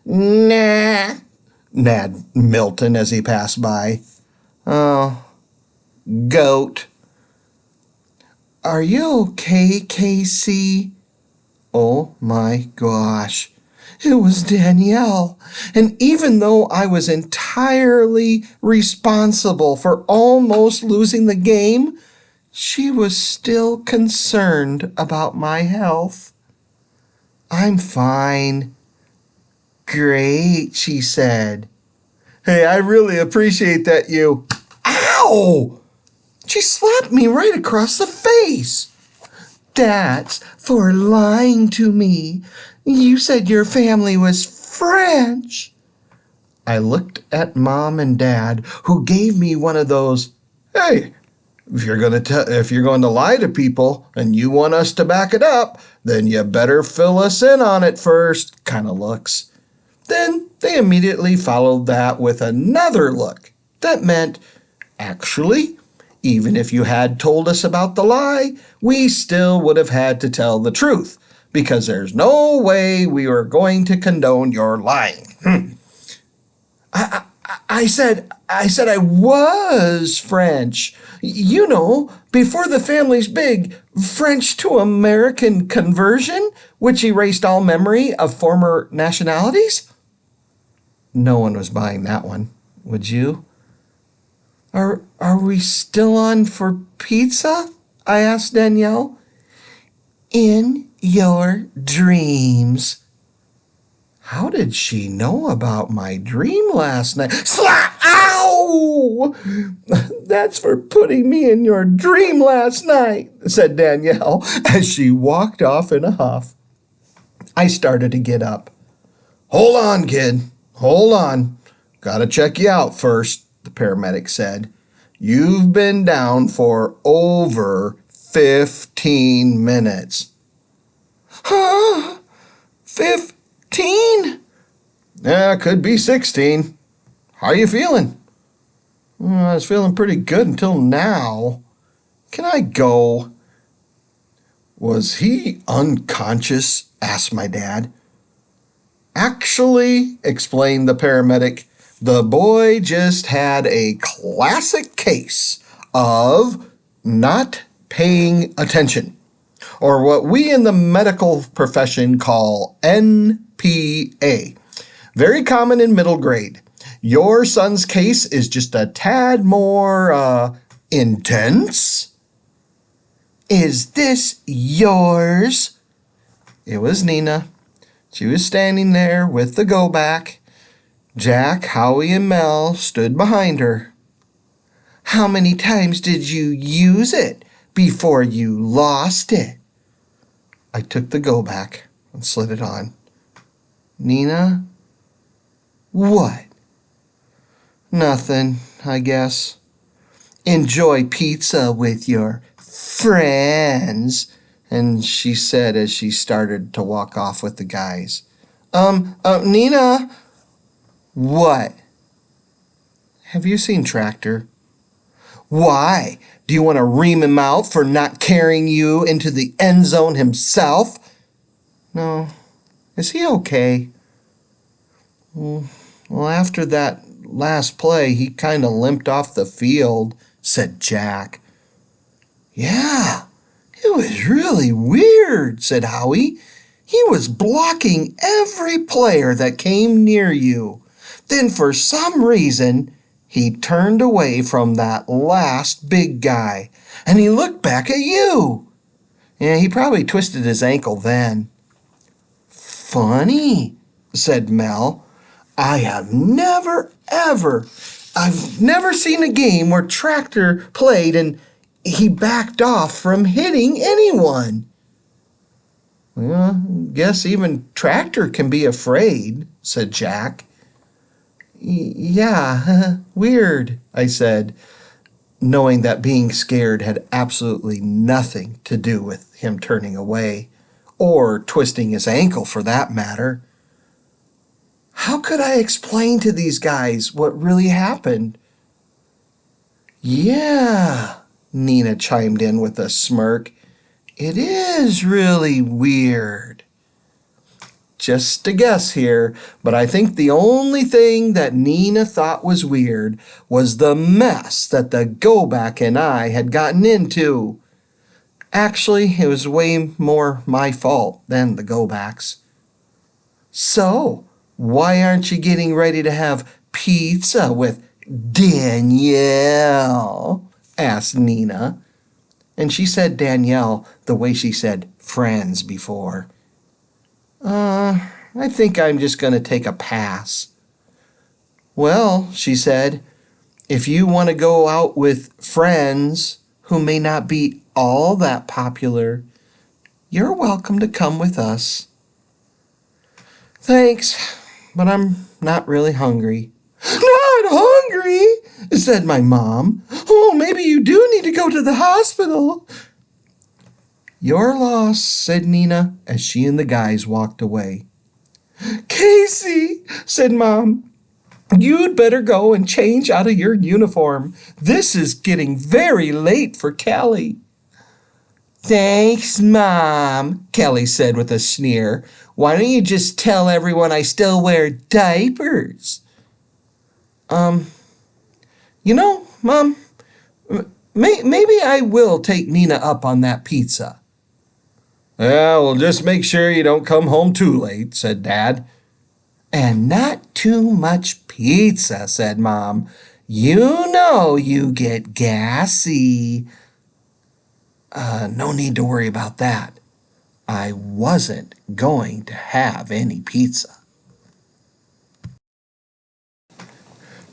Nah, nabbed Milton as he passed by. Oh, goat. Are you okay, Casey? Oh my gosh. It was Danielle. And even though I was entirely responsible for almost losing the game, she was still concerned about my health. I'm fine. Great, she said. Hey, I really appreciate that you... Ow! She slapped me right across the face. That's for lying to me. You said your family was French. I looked at Mom and Dad, who gave me one of those, hey, if you're going to lie to people and you want us to back it up, then you better fill us in on it first kind of looks. Then they immediately followed that with another look that meant, actually, even if you had told us about the lie, we still would have had to tell the truth, because there's no way we were going to condone your lying. I said I was French. You know, before the family's big French to American conversion, which erased all memory of former nationalities. No one was buying that one, would you? Are we still on for pizza? I asked Danielle. In your dreams. How did she know about my dream last night? Slap! Ow! That's for putting me in your dream last night, said Danielle as she walked off in a huff. I started to get up. Hold on, kid. Hold on. Gotta check you out first, the paramedic said. You've been down for over 15 minutes. Huh? 15? Yeah, could be 16. How you feeling? I was feeling pretty good until now. Can I go? Was he unconscious? Asked my dad. Actually, explained the paramedic, the boy just had a classic case of not paying attention, or what we in the medical profession call NPA. Very common in middle grade. Your son's case is just a tad more intense. Is this yours? It was Nina. She was standing there with the go back. Jack, Howie, and Mel stood behind her. How many times did you use it before you lost it? I took the go back and slid it on. Nina? What? Nothing, I guess. Enjoy pizza with your friends, and she said as she started to walk off with the guys. Nina? What? Have you seen Tractor? Why? Do you want to ream him out for not carrying you into the end zone himself? No. Is he okay? Well, after that last play, he kind of limped off the field, said Jack. Yeah, it was really weird, said Howie. He was blocking every player that came near you. Then for some reason, he turned away from that last big guy, and he looked back at you. Yeah, he probably twisted his ankle then. Funny, said Mel. I've never seen a game where Tractor played and he backed off from hitting anyone. Well, guess even Tractor can be afraid, said Jack. Yeah, weird, I said, knowing that being scared had absolutely nothing to do with him turning away, or twisting his ankle for that matter. How could I explain to these guys what really happened? Yeah, Nina chimed in with a smirk. It is really weird. Just a guess here, but I think the only thing that Nina thought was weird was the mess that the go-back and I had gotten into. Actually, it was way more my fault than the go-backs. So, why aren't you getting ready to have pizza with Danielle? Asked Nina. And she said Danielle the way she said friends before. I think I'm just going to take a pass. Well, she said, if you want to go out with friends who may not be all that popular, you're welcome to come with us. Thanks, but I'm not really hungry. Not hungry, said my mom. Oh, maybe you do need to go to the hospital. Your loss, said Nina as she and the guys walked away. Casey, said Mom, you'd better go and change out of your uniform. This is getting very late for Kelly. Thanks, Mom, Kelly said with a sneer. Why don't you just tell everyone I still wear diapers? You know, Mom, maybe I will take Nina up on that pizza. Yeah, well, just make sure you don't come home too late, said Dad. And not too much pizza, said Mom. You know you get gassy. No need to worry about that. I wasn't going to have any pizza.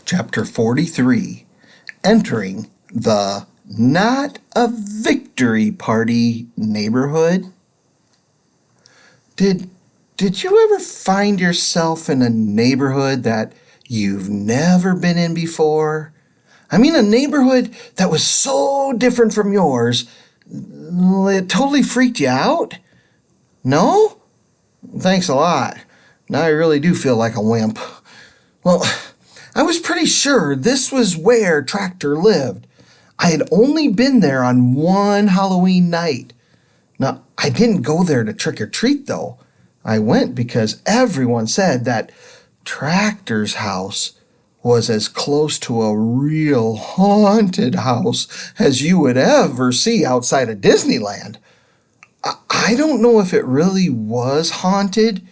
Chapter 43, Entering the Not a Victory Party Neighborhood. Did Did you ever find yourself in a neighborhood that you've never been in before? I mean, a neighborhood that was so different from yours, it totally freaked you out? No? Thanks a lot. Now I really do feel like a wimp. Well, I was pretty sure this was where Tractor lived. I had only been there on one Halloween night. Now, I didn't go there to trick or treat, though. I went because everyone said that Tractor's house was as close to a real haunted house as you would ever see outside of Disneyland. I don't know if it really was haunted,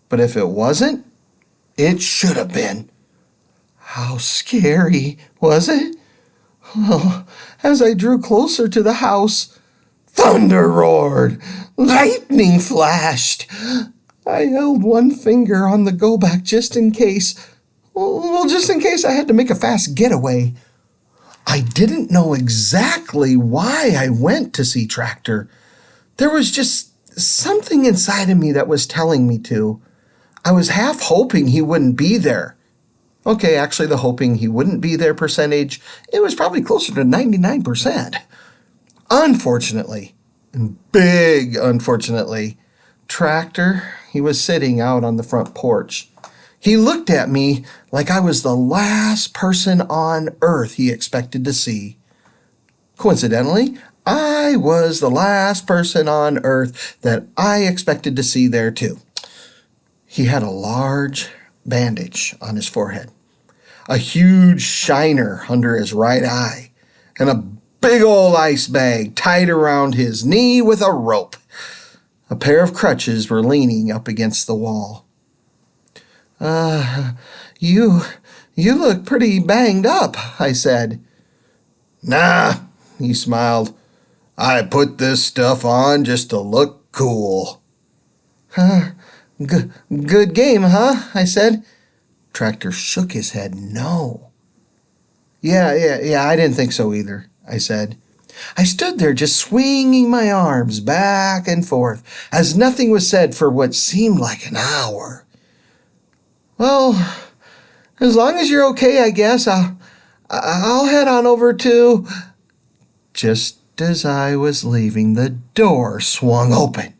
but if it wasn't, it should have been. How scary was it? Well, as I drew closer to the house, thunder roared, lightning flashed. I held one finger on the go-back just in case. Well, just in case I had to make a fast getaway. I didn't know exactly why I went to see Tractor. There was just something inside of me that was telling me to. I was half hoping he wouldn't be there. Okay, actually, the hoping he wouldn't be there percentage, it was probably closer to 99%. Unfortunately, and big unfortunately, Tractor, he was sitting out on the front porch. He looked at me like I was the last person on earth he expected to see. Coincidentally, I was the last person on earth that I expected to see there too. He had a large bandage on his forehead, a huge shiner under his right eye, and a big old ice bag tied around his knee with a rope. A pair of crutches were leaning up against the wall. You look pretty banged up," I said. Nah, he smiled. I put this stuff on just to look cool. Good game, huh? I said. Tractor shook his head no. Yeah, I didn't think so either, I said. I stood there just swinging my arms back and forth as nothing was said for what seemed like an hour. Well, as long as you're okay, I guess I'll head on over to... Just as I was leaving, the door swung open.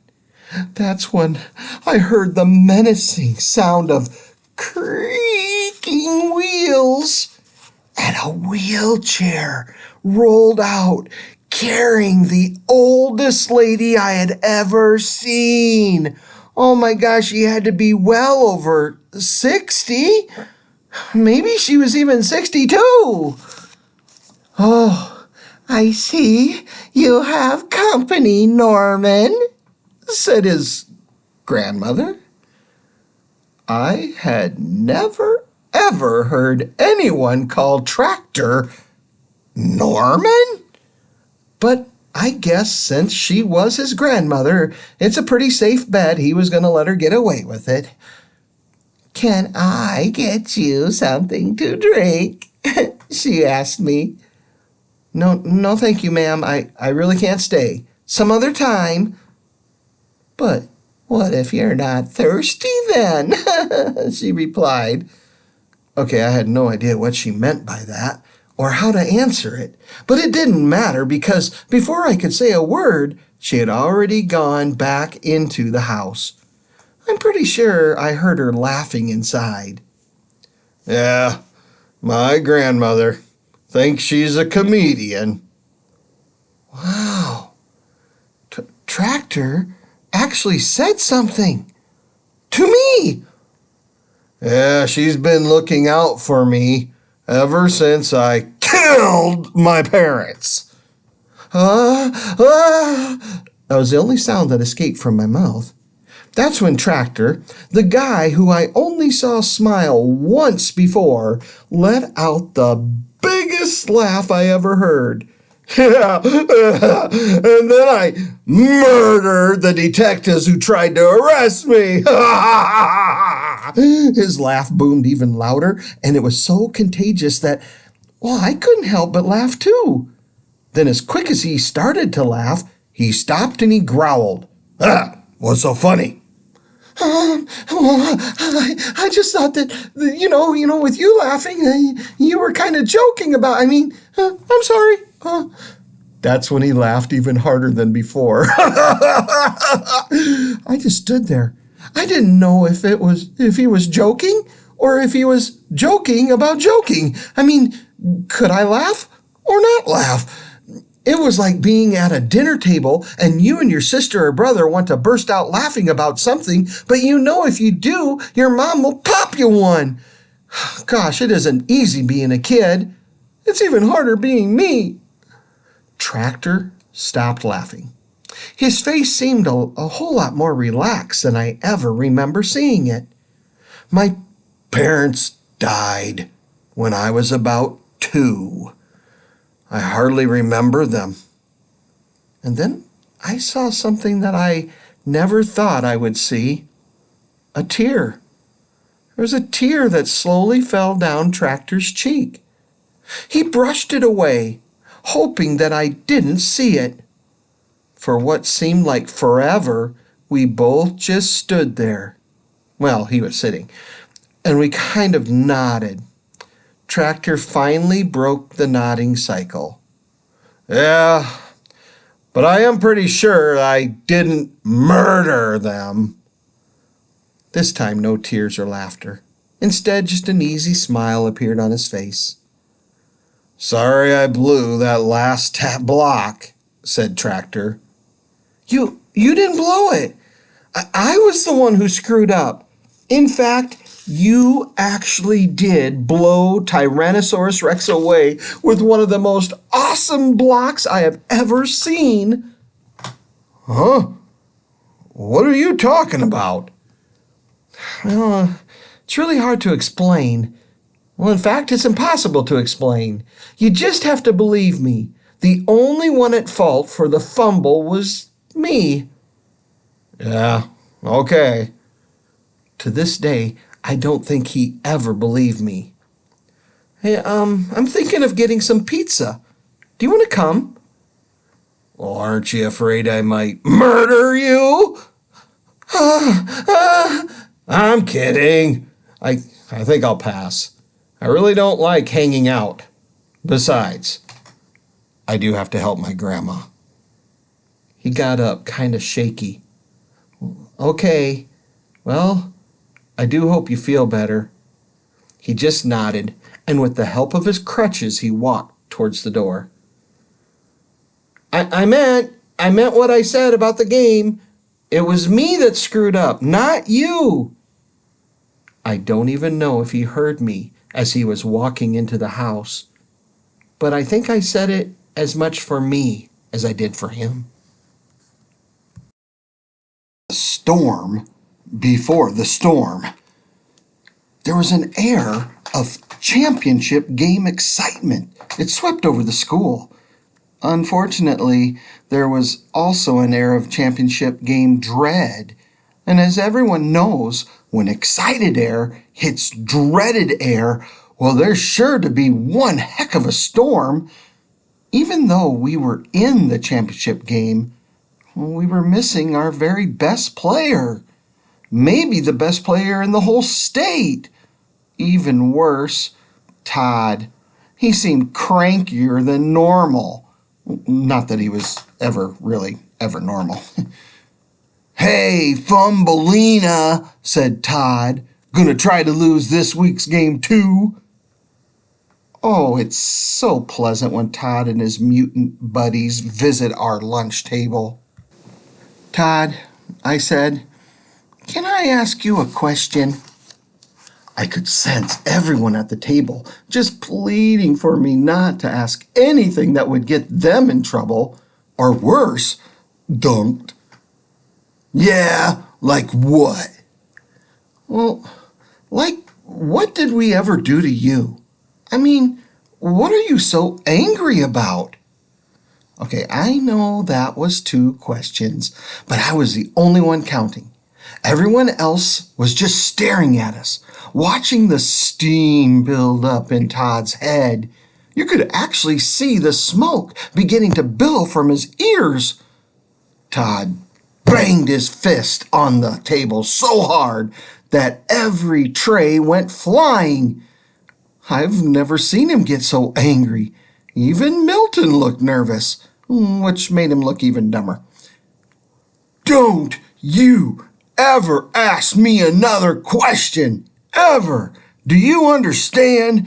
That's when I heard the menacing sound of creaking wheels, and a wheelchair rolled out, carrying the oldest lady I had ever seen. Oh my gosh, she had to be well over 60. Maybe she was even 62. Oh, I see you have company, Norman, said his grandmother. I had never, ever heard anyone call Tractor Norman. But I guess since she was his grandmother, it's a pretty safe bet he was going to let her get away with it. "Can I get you something to drink?" she asked me. No, thank you, ma'am. I really can't stay. Some other time. "But what if you're not thirsty then?" she replied. Okay, I had no idea what she meant by that or how to answer it, but it didn't matter because before I could say a word, she had already gone back into the house. I'm pretty sure I heard her laughing inside. Yeah, my grandmother thinks she's a comedian. Wow. Tractor actually said something to me. Yeah, she's been looking out for me ever since I killed my parents. That was the only sound that escaped from my mouth. That's when Tractor, the guy who I only saw smile once before, let out the biggest laugh I ever heard. Yeah, and then I murdered the detectives who tried to arrest me. His laugh boomed even louder, and it was so contagious that, well, I couldn't help but laugh too. Then as quick as he started to laugh, he stopped and he growled. What's so funny? Well, I just thought that, with you laughing, you were kind of joking about, I'm sorry. That's when he laughed even harder than before. I just stood there. I didn't know if he was joking or if he was joking about joking. Could I laugh or not laugh? It was like being at a dinner table and you and your sister or brother want to burst out laughing about something, but if you do, your mom will pop you one. Gosh, it isn't easy being a kid. It's even harder being me. Tractor stopped laughing. His face seemed a whole lot more relaxed than I ever remember seeing it. My parents died when I was about 2. I hardly remember them. And then I saw something that I never thought I would see. A tear. There was a tear that slowly fell down Tractor's cheek. He brushed it away, hoping that I didn't see it. For what seemed like forever, we both just stood there. Well, he was sitting. And we kind of nodded. Tractor finally broke the nodding cycle. Yeah, but I am pretty sure I didn't murder them. This time, no tears or laughter. Instead, just an easy smile appeared on his face. Sorry I blew that last block, said Tractor. You didn't blow it. I was the one who screwed up. In fact, you actually did blow Tyrannosaurus Rex away with one of the most awesome blocks I have ever seen. Huh? What are you talking about? Well, it's really hard to explain. Well, in fact, it's impossible to explain. You just have to believe me. The only one at fault for the fumble was me. Yeah, okay. To this day, I don't think he ever believed me. Hey, I'm thinking of getting some pizza. Do you want to come? Well, aren't you afraid I might murder you? I'm kidding. I think I'll pass. I really don't like hanging out. Besides, I do have to help my grandma. He got up, kind of shaky. Okay, well, I do hope you feel better. He just nodded, and with the help of his crutches, he walked towards the door. I meant what I said about the game. It was me that screwed up, not you. I don't even know if he heard me as he was walking into the house, but I think I said it as much for me as I did for him. The storm before the storm. There was an air of championship game excitement. It swept over the school. Unfortunately, there was also an air of championship game dread. And as everyone knows, when excited air hits dreaded air, well, there's sure to be one heck of a storm. Even though we were in the championship game, we were missing our very best player. Maybe the best player in the whole state. Even worse, Todd. He seemed crankier than normal. Not that he was ever normal. Hey, Fumbleina, said Todd. Gonna try to lose this week's game too? Oh, it's so pleasant when Todd and his mutant buddies visit our lunch table. Todd, I said, can I ask you a question? I could sense everyone at the table just pleading for me not to ask anything that would get them in trouble, or worse, dunked. Yeah, like what? Well, like what did we ever do to you? What are you so angry about? Okay, I know that was 2 questions, but I was the only one counting. Everyone else was just staring at us, watching the steam build up in Todd's head. You could actually see the smoke beginning to billow from his ears. Todd banged his fist on the table so hard that every tray went flying. I've never seen him get so angry. Even Milton looked nervous, which made him look even dumber. Don't you ever ask me another question, ever. Do you understand?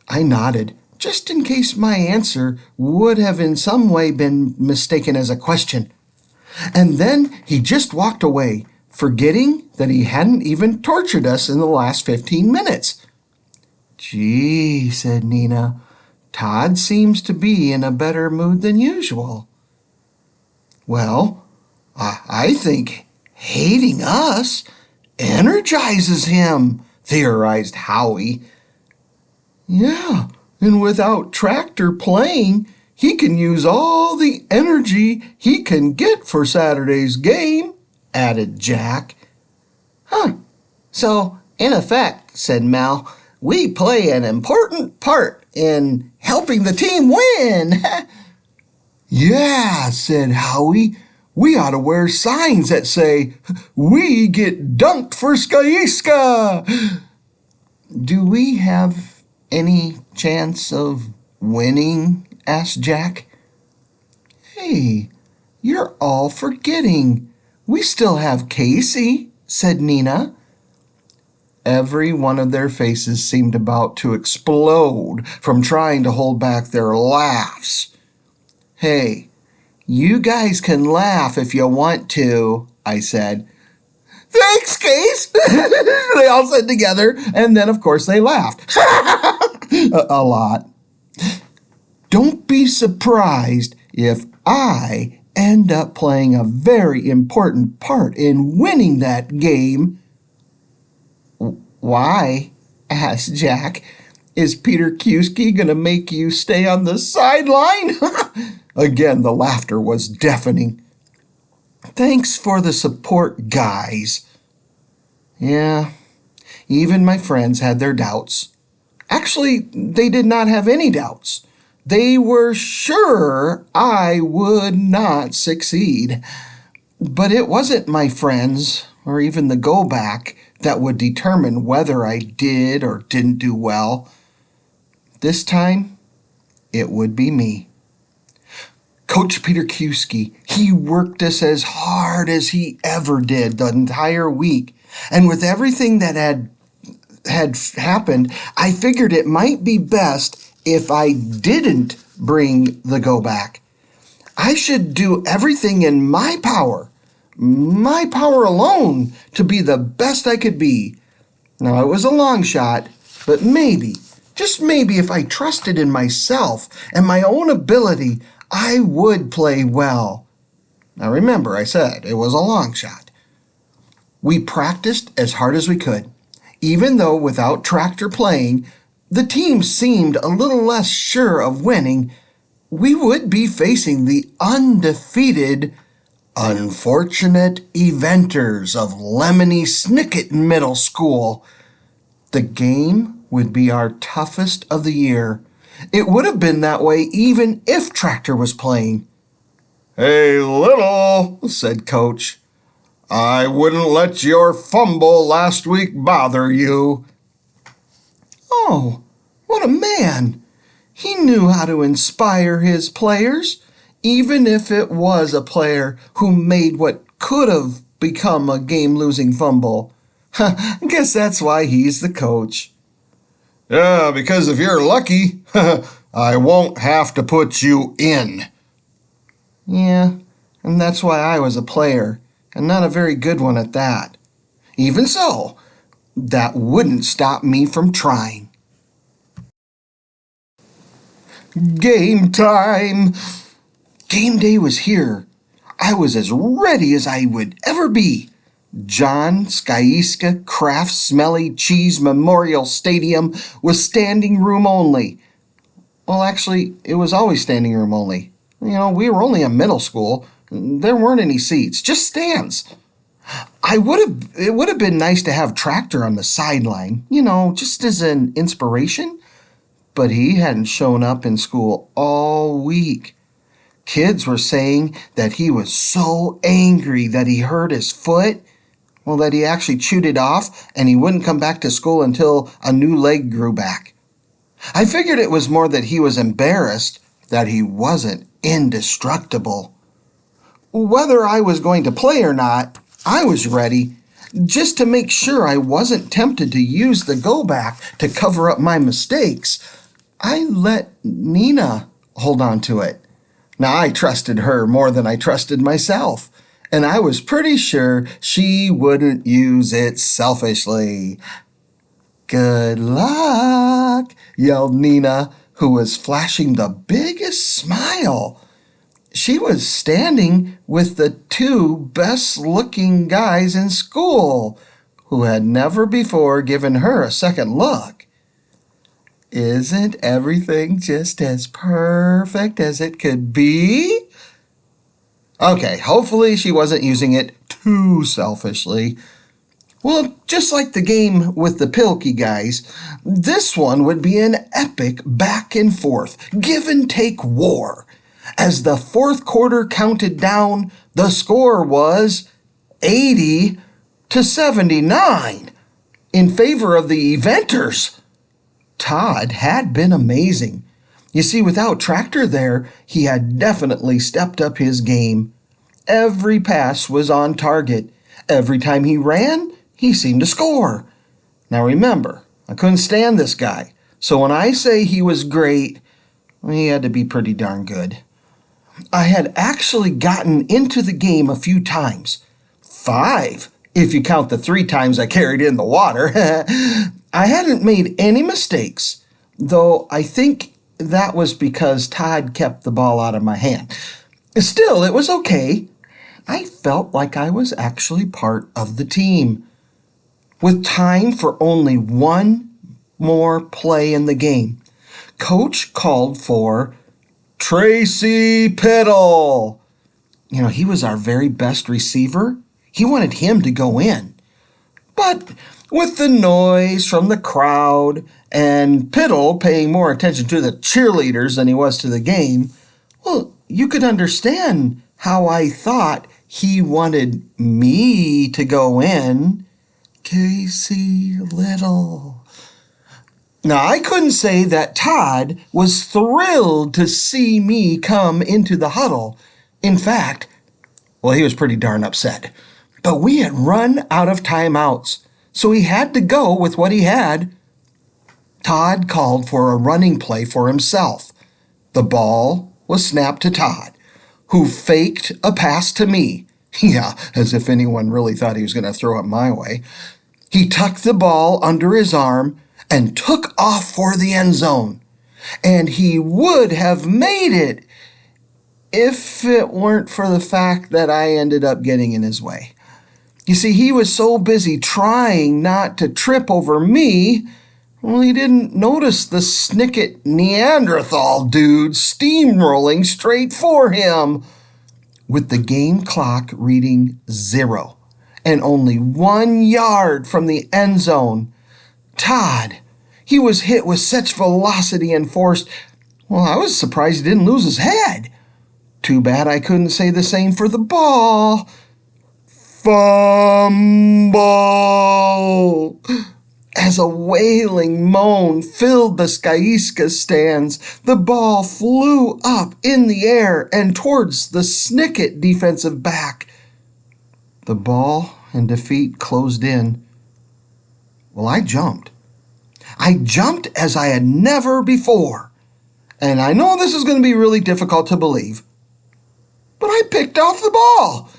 I nodded, just in case my answer would have in some way been mistaken as a question. And then he just walked away, forgetting that he hadn't even tortured us in the last 15 minutes. Gee, said Nina, Todd seems to be in a better mood than usual. Well, I think hating us energizes him, theorized Howie. Yeah, and without Tractor playing, he can use all the energy he can get for Saturday's game, added Jack. Huh. So, in effect, said Mel, we play an important part in helping the team win. Yeah, said Howie. We ought to wear signs that say, "We get dunked for Skyiska." Do we have any chance of winning? Asked Jack. Hey, you're all forgetting. We still have Casey, said Nina. Every one of their faces seemed about to explode from trying to hold back their laughs. Hey, you guys can laugh if you want to, I said. Thanks, Case, they all said together, and then, of course, they laughed. a lot. Don't be surprised if I end up playing a very important part in winning that game. Why? Asked Jack. Is Peter Kuski going to make you stay on the sideline? Again, the laughter was deafening. Thanks for the support, guys. Yeah, even my friends had their doubts. Actually, they did not have any doubts. They were sure I would not succeed. But it wasn't my friends, or even the go back, that would determine whether I did or didn't do well. This time, it would be me. Coach Peter Kuski, he worked us as hard as he ever did the entire week. And with everything that had happened, I figured it might be best if I didn't bring the go back. I should do everything in my power alone, to be the best I could be. Now, it was a long shot, but maybe, just maybe, if I trusted in myself and my own ability, I would play well. Now, remember, I said it was a long shot. We practiced as hard as we could. Even though without Tractor playing, the team seemed a little less sure of winning, we would be facing the undefeated Unfortunate Eventers of Lemony Snicket Middle School. The game would be our toughest of the year. It would have been that way even if Tractor was playing. Hey, Little, said Coach. I wouldn't let your fumble last week bother you. Oh, what a man! He knew how to inspire his players, even if it was a player who made what could have become a game-losing fumble. I guess that's why he's the coach. Yeah, because if you're lucky, I won't have to put you in. Yeah, and that's why I was a player, and not a very good one at that. Even so, that wouldn't stop me from trying. Game time! Game day was here. I was as ready as I would ever be. John Skyiska Kraft Smelly Cheese Memorial Stadium was standing room only. Well, actually, it was always standing room only. You know, we were only a middle school. There weren't any seats, just stands. It would have been nice to have Tractor on the sideline, just as an inspiration. But he hadn't shown up in school all week. Kids were saying that he was so angry that he hurt his foot, well, that he actually chewed it off and he wouldn't come back to school until a new leg grew back. I figured it was more that he was embarrassed that he wasn't indestructible. Whether I was going to play or not, I was ready, just to make sure I wasn't tempted to use the go back to cover up my mistakes. I let Nina hold on to it. Now, I trusted her more than I trusted myself, and I was pretty sure she wouldn't use it selfishly. "Good luck," yelled Nina, who was flashing the biggest smile. She was standing with the two best-looking guys in school, who had never before given her a second look. "Isn't everything just as perfect as it could be?" Okay, hopefully she wasn't using it too selfishly. Well, just like the game with the Pilkey guys, this one would be an epic back and forth, give and take war. As the fourth quarter counted down, the score was 80-79 in favor of the eventers. Todd had been amazing. You see, without Tractor there, he had definitely stepped up his game. Every pass was on target. Every time he ran, he seemed to score. Now remember, I couldn't stand this guy, so when I say he was great, he had to be pretty darn good. I had actually gotten into the game a few times. 5, if you count the 3 times I carried in the water. I hadn't made any mistakes, though I think that was because Todd kept the ball out of my hand. Still, it was okay. I felt like I was actually part of the team. With time for only one more play in the game, Coach called for Tracy Piddle. He was our very best receiver. He wanted him to go in. But with the noise from the crowd and Piddle paying more attention to the cheerleaders than he was to the game, well, you could understand how I thought he wanted me to go in. Casey Little. Now, I couldn't say that Todd was thrilled to see me come into the huddle. In fact, he was pretty darn upset. But we had run out of timeouts, so he had to go with what he had. Todd called for a running play for himself. The ball was snapped to Todd, who faked a pass to me. Yeah, as if anyone really thought he was going to throw it my way. He tucked the ball under his arm and took off for the end zone. And he would have made it if it weren't for the fact that I ended up getting in his way. You see, he was so busy trying not to trip over me, he didn't notice the snicket Neanderthal dude steamrolling straight for him. With the game clock reading 0 and only 1 yard from the end zone, Todd, he was hit with such velocity and force, I was surprised he didn't lose his head. Too bad I couldn't say the same for the ball. Fumble! As a wailing moan filled the Skyiska stands, the ball flew up in the air and towards the Snicket defensive back. The ball and defeat closed in. I jumped. I jumped as I had never before. And I know this is going to be really difficult to believe, but I picked off the ball.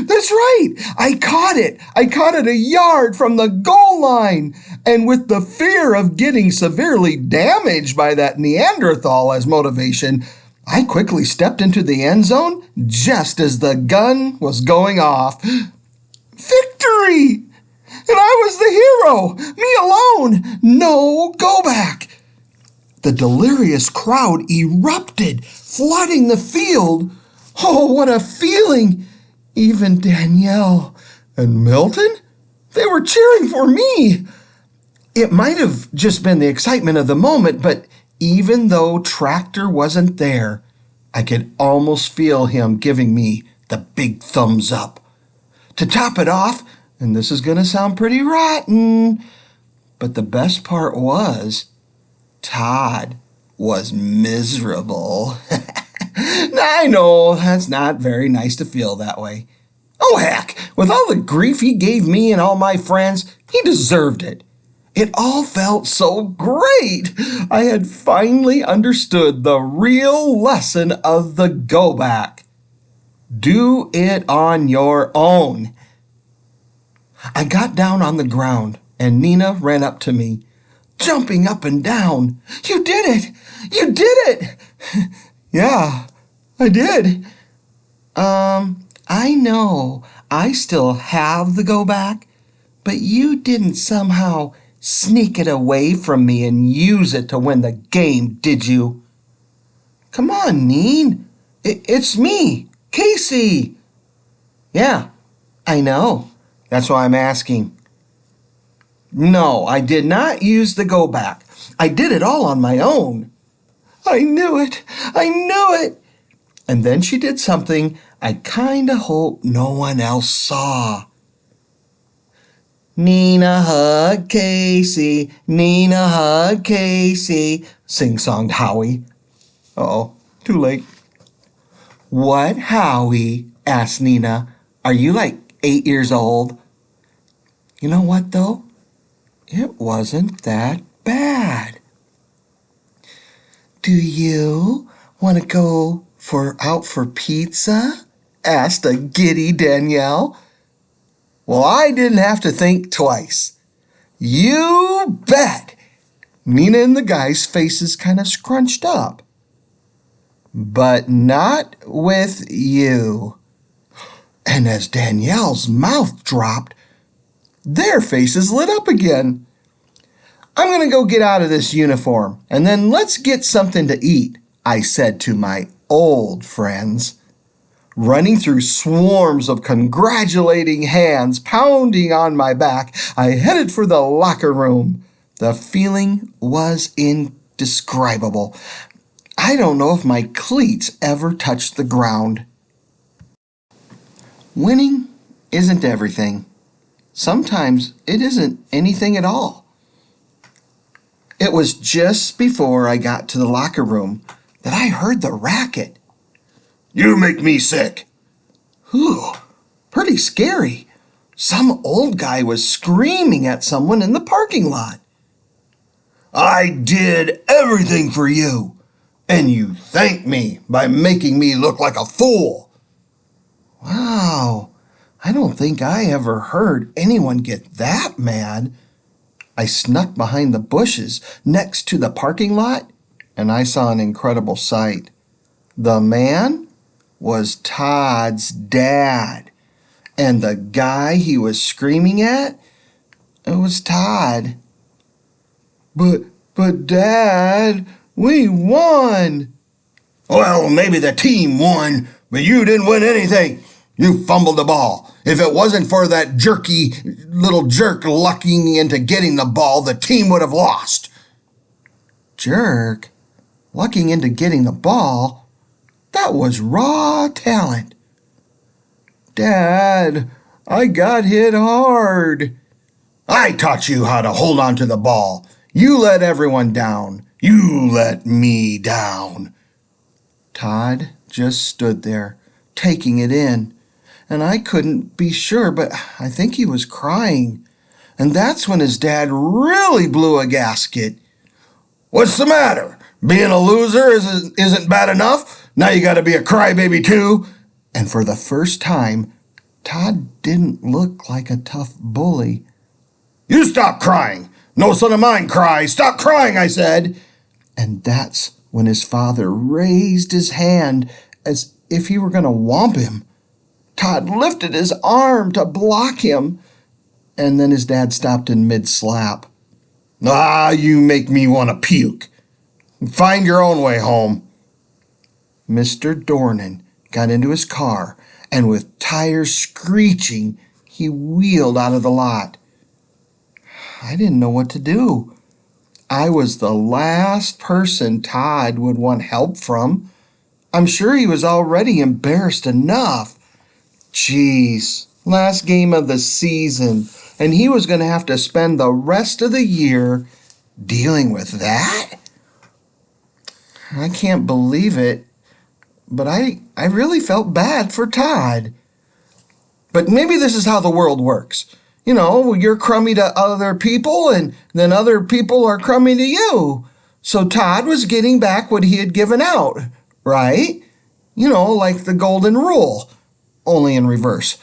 That's right. I caught it. I caught it a yard from the goal line. And with the fear of getting severely damaged by that Neanderthal as motivation, I quickly stepped into the end zone just as the gun was going off. Victory! And I was the hero. Me alone. No go back. The delirious crowd erupted, flooding the field. Oh, what a feeling! Even Danielle and Milton, they were cheering for me. It might have just been the excitement of the moment, but even though Tractor wasn't there, I could almost feel him giving me the big thumbs up. To top it off, and this is going to sound pretty rotten, but the best part was Todd was miserable. I know that's not very nice to feel that way. Oh, heck, with all the grief he gave me and all my friends, he deserved it. It all felt so great. I had finally understood the real lesson of the go back. Do it on your own. I got down on the ground and Nina ran up to me, jumping up and down. You did it! You did it! Yeah, I did. I know I still have the go back, but you didn't somehow sneak it away from me and use it to win the game, did you? Come on, Neen. It's me, Casey. Yeah, I know. That's why I'm asking. No, I did not use the go back. I did it all on my own. I knew it. I knew it. And then she did something I kinda hope no one else saw. Nina hug Casey, Nina hug Casey, sing-songed Howie. Uh-oh, too late. What, Howie? Asked Nina. Are you like 8 years old? You know what, though? It wasn't that bad. Do you want to go out for pizza? Asked a giddy Danielle. Well, I didn't have to think twice. You bet! Nina and the guys' faces kind of scrunched up. But not with you. And as Danielle's mouth dropped, their faces lit up again. I'm going to go get out of this uniform, and then let's get something to eat, I said to my old friends. Running through swarms of congratulating hands pounding on my back, I headed for the locker room. The feeling was indescribable. I don't know if my cleats ever touched the ground. Winning isn't everything. Sometimes it isn't anything at all. It was just before I got to the locker room that I heard the racket. You make me sick. Whew, pretty scary. Some old guy was screaming at someone in the parking lot. I did everything for you, and you thanked me by making me look like a fool. Wow, I don't think I ever heard anyone get that mad. I snuck behind the bushes next to the parking lot, and I saw an incredible sight. The man was Todd's dad, and the guy he was screaming at, it was Todd. But Dad, we won. Well, maybe the team won, but you didn't win anything. You fumbled the ball. If it wasn't for that jerky little jerk lucking into getting the ball, the team would have lost. Jerk? Lucking into getting the ball? That was raw talent. Dad, I got hit hard. I taught you how to hold on to the ball. You let everyone down. You let me down. Todd just stood there, taking it in, and I couldn't be sure, but I think he was crying. And that's when his dad really blew a gasket. What's the matter? Being a loser isn't bad enough? Now you gotta be a crybaby too? And for the first time, Todd didn't look like a tough bully. You stop crying. No son of mine cries. Stop crying, I said. And that's when his father raised his hand as if he were going to whomp him. Todd lifted his arm to block him, and then his dad stopped in mid-slap. Ah, you make me want to puke. Find your own way home. Mr. Dornan got into his car, and with tires screeching, he wheeled out of the lot. I didn't know what to do. I was the last person Todd would want help from. I'm sure he was already embarrassed enough. Jeez, last game of the season, and he was going to have to spend the rest of the year dealing with that? I can't believe it, but I really felt bad for Todd. But maybe this is how the world works. You know, you're crummy to other people, and then other people are crummy to you. So Todd was getting back what he had given out, right? You know, like the golden rule, only in reverse.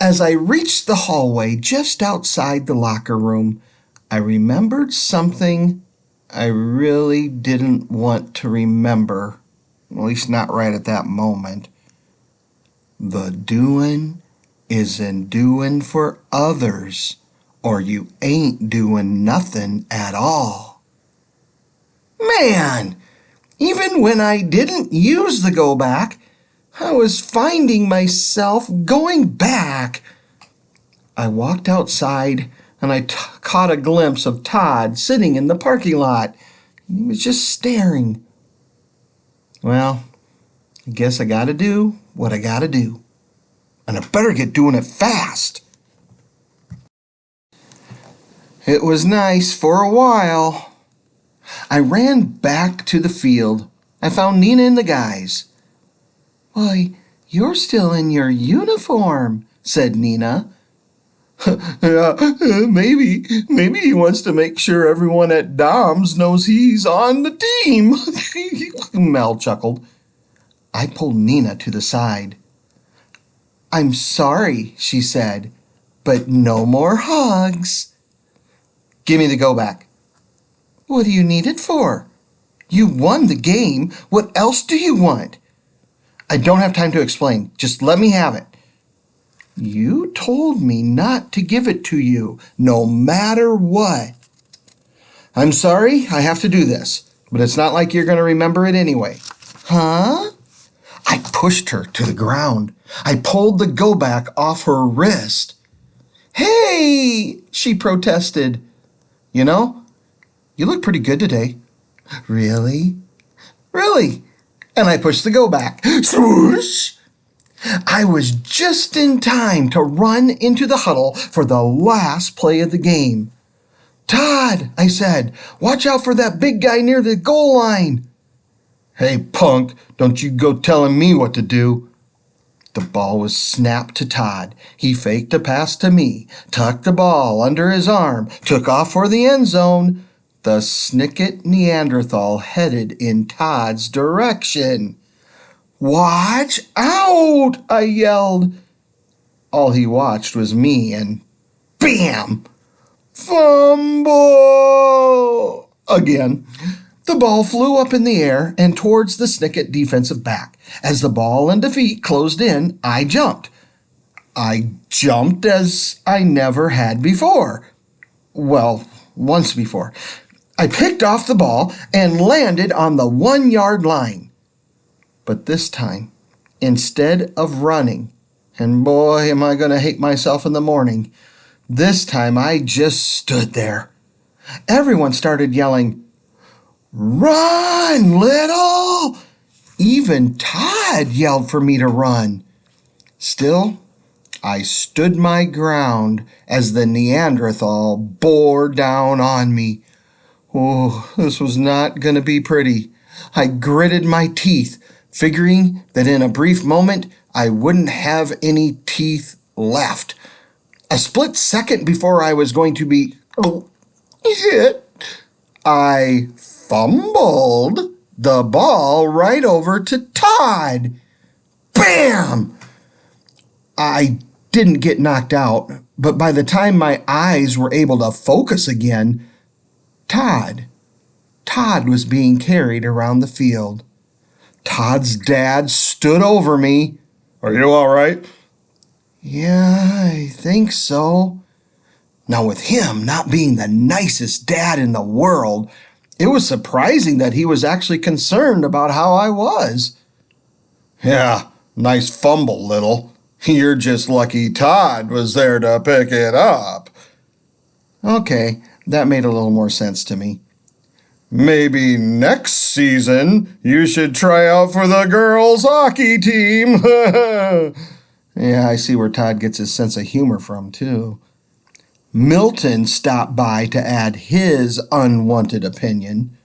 As I reached the hallway just outside the locker room, I remembered something I really didn't want to remember, at least not right at that moment. The doing isn't doing for others, or you ain't doing nothing at all. Man, even when I didn't use the go back, I was finding myself going back. I walked outside and I caught a glimpse of Todd sitting in the parking lot. He was just staring. Well, I guess I gotta do what I gotta do. And I better get doing it fast. It was nice for a while. I ran back to the field. I found Nina and the guys. "Why, you're still in your uniform," said Nina. Maybe he wants to make sure everyone at Dom's knows he's on the team," Mel chuckled. I pulled Nina to the side. "I'm sorry," she said, "but no more hugs." "Give me the go back." "What do you need it for? You won the game. What else do you want?" "I don't have time to explain. Just let me have it." "You told me not to give it to you, no matter what." "I'm sorry, I have to do this, but it's not like you're going to remember it anyway." "Huh?" I pushed her to the ground. I pulled the go back off her wrist. "Hey," she protested. "You know, you look pretty good today." "Really?" "Really." And I pushed the go back. Swoosh! I was just in time to run into the huddle for the last play of the game. "Todd," I said, "watch out for that big guy near the goal line." "Hey, punk, don't you go telling me what to do." The ball was snapped to Todd. He faked a pass to me, tucked the ball under his arm, took off for the end zone. The Snicket Neanderthal headed in Todd's direction. "Watch out!" I yelled. All he watched was me, and bam! Fumble! Again. The ball flew up in the air and towards the Snicket defensive back. As the ball and defeat closed in, I jumped. I jumped as I never had before. Well, once before. I picked off the ball and landed on the 1-yard line. But this time, instead of running, and boy, am I going to hate myself in the morning, this time I just stood there. Everyone started yelling, "Run, little!" Even Todd yelled for me to run. Still, I stood my ground as the Neanderthal bore down on me. Oh, this was not going to be pretty. I gritted my teeth, figuring that in a brief moment I wouldn't have any teeth left. A split second before I was going to be hit, I fumbled the ball right over to Todd. Bam! I didn't get knocked out, but by the time my eyes were able to focus again, Todd was being carried around the field. Todd's dad stood over me. "Are you all right?" "Yeah, I think so." Now, with him not being the nicest dad in the world, it was surprising that he was actually concerned about how I was. "Yeah, nice fumble, little. You're just lucky Todd was there to pick it up." Okay, that made a little more sense to me. Maybe next season you should try out for the girls' hockey team. Yeah, I see where Todd gets his sense of humor from, too. Milton stopped by to add his unwanted opinion.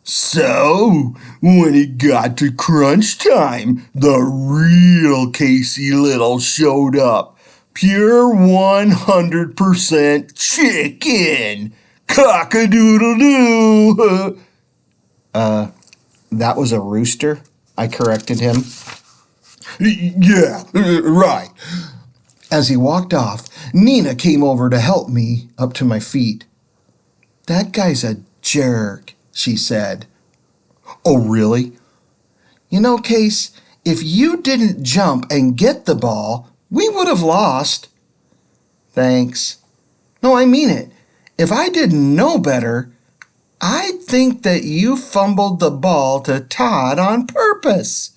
So, when it got to crunch time, the real Casey Little showed up. Pure 100% chicken. Cock-a-doodle-doo. That was a rooster, I corrected him. Yeah, right. As he walked off, Nina came over to help me up to my feet. That guy's a jerk, she said. Oh, really? You know, Case, if you didn't jump and get the ball, we would have lost. Thanks. No, I mean it. If I didn't know better, I'd think that you fumbled the ball to Todd on purpose.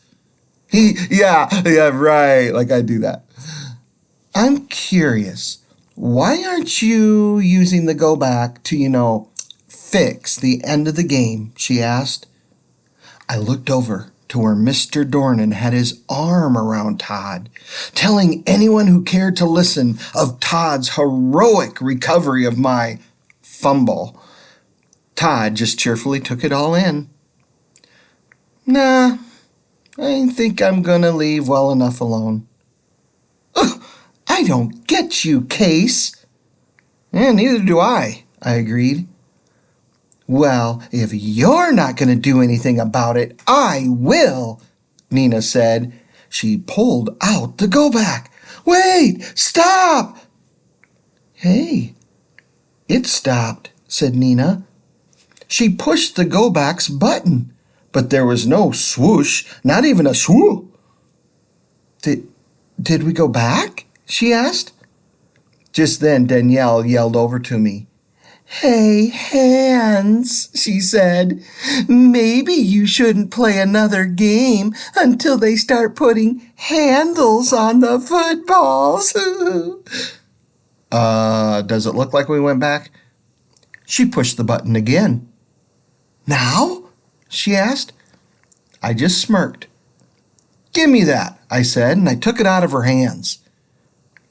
Yeah, right. Like I do that. I'm curious. Why aren't you using the go back to, fix the end of the game? She asked. I looked over to where Mr. Dornan had his arm around Todd, telling anyone who cared to listen of Todd's heroic recovery of my fumble. Todd just cheerfully took it all in. Nah, I think I'm gonna leave well enough alone. Ugh, I don't get you, Case. Neither do I agreed. Well, if you're not going to do anything about it, I will, Nina said. She pulled out the go back. Wait, stop! Hey, it stopped, said Nina. She pushed the go back's button, but there was no swoosh, not even a swoo. Did we go back? She asked. Just then Danielle yelled over to me. Hey, Hans, she said, maybe you shouldn't play another game until they start putting handles on the footballs. Does it look like we went back? She pushed the button again. Now? She asked. I just smirked. Give me that, I said, and I took it out of her hands.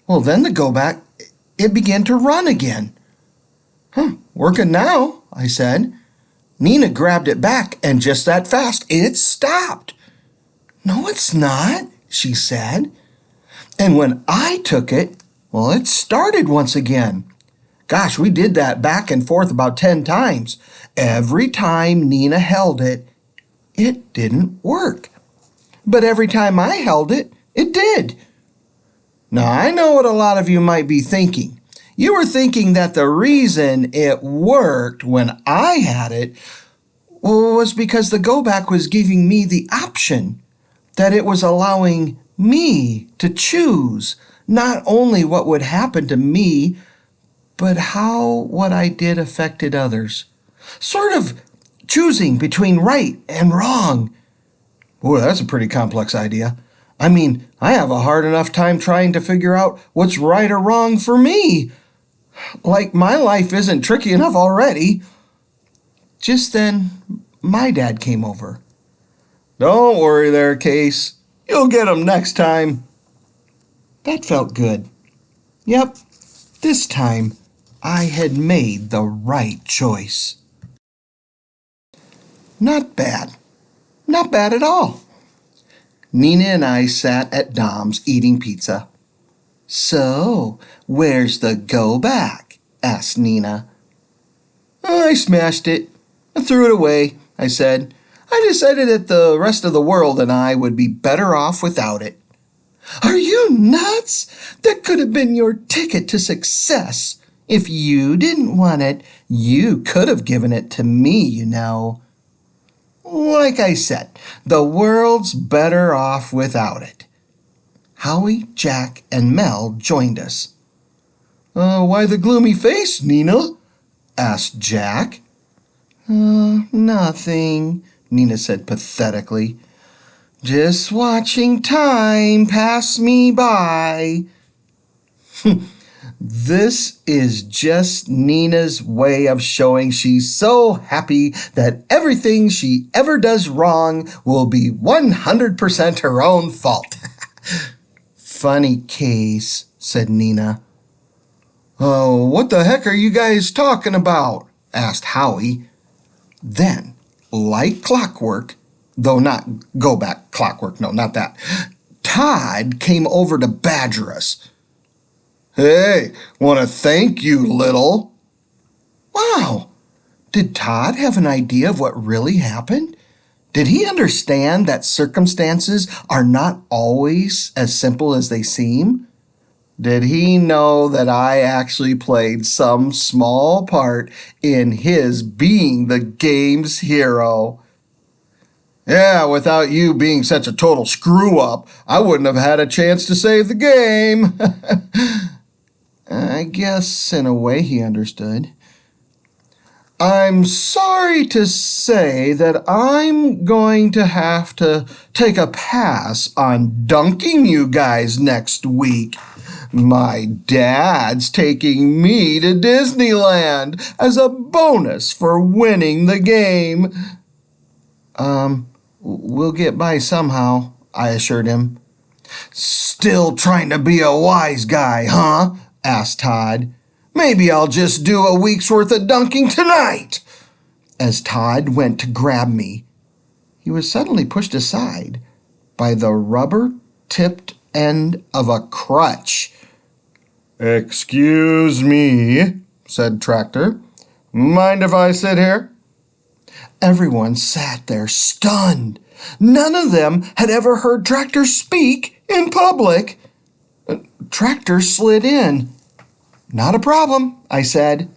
Well, then the go back, it began to run again. Working now, I said. Nina grabbed it back, and just that fast, it stopped. No, it's not, she said. And when I took it, well, it started once again. Gosh, we did that back and forth about 10 times. Every time Nina held it, it didn't work. But every time I held it, it did. Now, I know what a lot of you might be thinking. You were thinking that the reason it worked when I had it was because the go back was giving me the option, that it was allowing me to choose not only what would happen to me, but how what I did affected others. Sort of choosing between right and wrong. Boy, that's a pretty complex idea. I mean, I have a hard enough time trying to figure out what's right or wrong for me. Like my life isn't tricky enough already. Just then, my dad came over. Don't worry there, Case. You'll get 'em next time. That felt good. Yep, this time I had made the right choice. Not bad. Not bad at all. Nina and I sat at Dom's eating pizza. So, where's the go back? Asked Nina. I smashed it. I threw it away, I said. I decided that the rest of the world and I would be better off without it. Are you nuts? That could have been your ticket to success. If you didn't want it, you could have given it to me. Like I said, the world's better off without it. Howie, Jack, and Mel joined us. Why the gloomy face, Nina? Asked Jack. Nothing, Nina said pathetically. Just watching time pass me by. This is just Nina's way of showing she's so happy that everything she ever does wrong will be 100% her own fault. Funny case, said Nina. Oh, what the heck are you guys talking about? Asked Howie. Then, like clockwork, though not go back clockwork, no, not that, Todd came over to badger us. Hey, want to thank you, little. Wow, did Todd have an idea of what really happened? Did he understand that circumstances are not always as simple as they seem? Did he know that I actually played some small part in his being the game's hero? Yeah, without you being such a total screw-up, I wouldn't have had a chance to save the game. I guess in a way he understood. I'm sorry to say that I'm going to have to take a pass on dunking you guys next week. My dad's taking me to Disneyland as a bonus for winning the game. We'll get by somehow, I assured him. Still trying to be a wise guy, huh? Asked Todd. Maybe I'll just do a week's worth of dunking tonight. As Todd went to grab me, he was suddenly pushed aside by the rubber-tipped end of a crutch. Excuse me, said Tractor. Mind if I sit here? Everyone sat there stunned. None of them had ever heard Tractor speak in public. Tractor slid in. Not a problem, I said.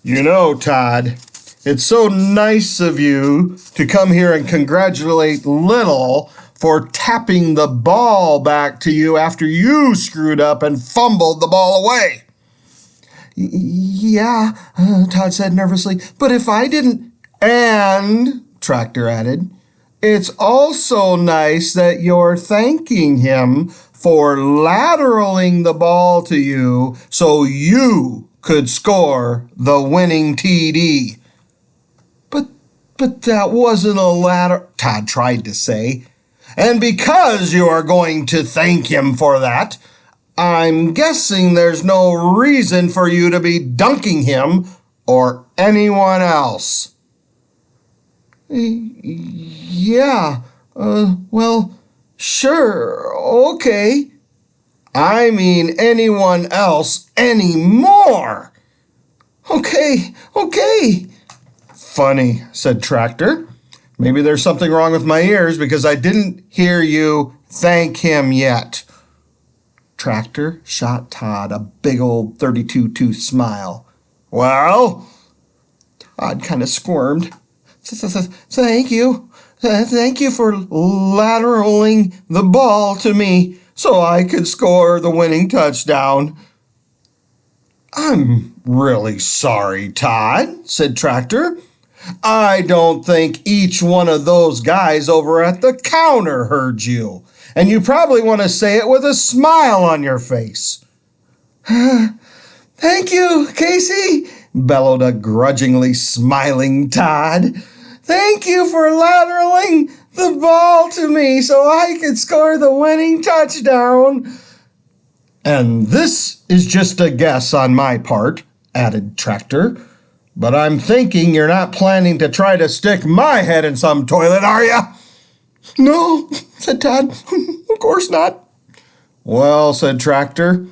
You know, Todd, it's so nice of you to come here and congratulate Little for tapping the ball back to you after you screwed up and fumbled the ball away. Yeah, Todd said nervously, but if I didn't... And, Tractor added, it's also nice that you're thanking him for lateraling the ball to you so you could score the winning TD. But that wasn't a lateral, Todd tried to say. And because you are going to thank him for that, I'm guessing there's no reason for you to be dunking him or anyone else. Yeah, well, sure, okay. I mean anyone else anymore. Okay. Funny, said Tractor. Maybe there's something wrong with my ears because I didn't hear you thank him yet. Tractor shot Todd a big old 32-tooth smile. Well? Todd kind of squirmed. Thank you. Thank you for lateraling the ball to me so I could score the winning touchdown. I'm really sorry, Todd, said Tractor. I don't think each one of those guys over at the counter heard you, and you probably want to say it with a smile on your face. Thank you, Casey, bellowed a grudgingly smiling Todd. Thank you for lateraling the ball to me so I could score the winning touchdown. And this is just a guess on my part, added Tractor. But I'm thinking you're not planning to try to stick my head in some toilet, are you? No, said Todd. Of course not. Well, said Tractor,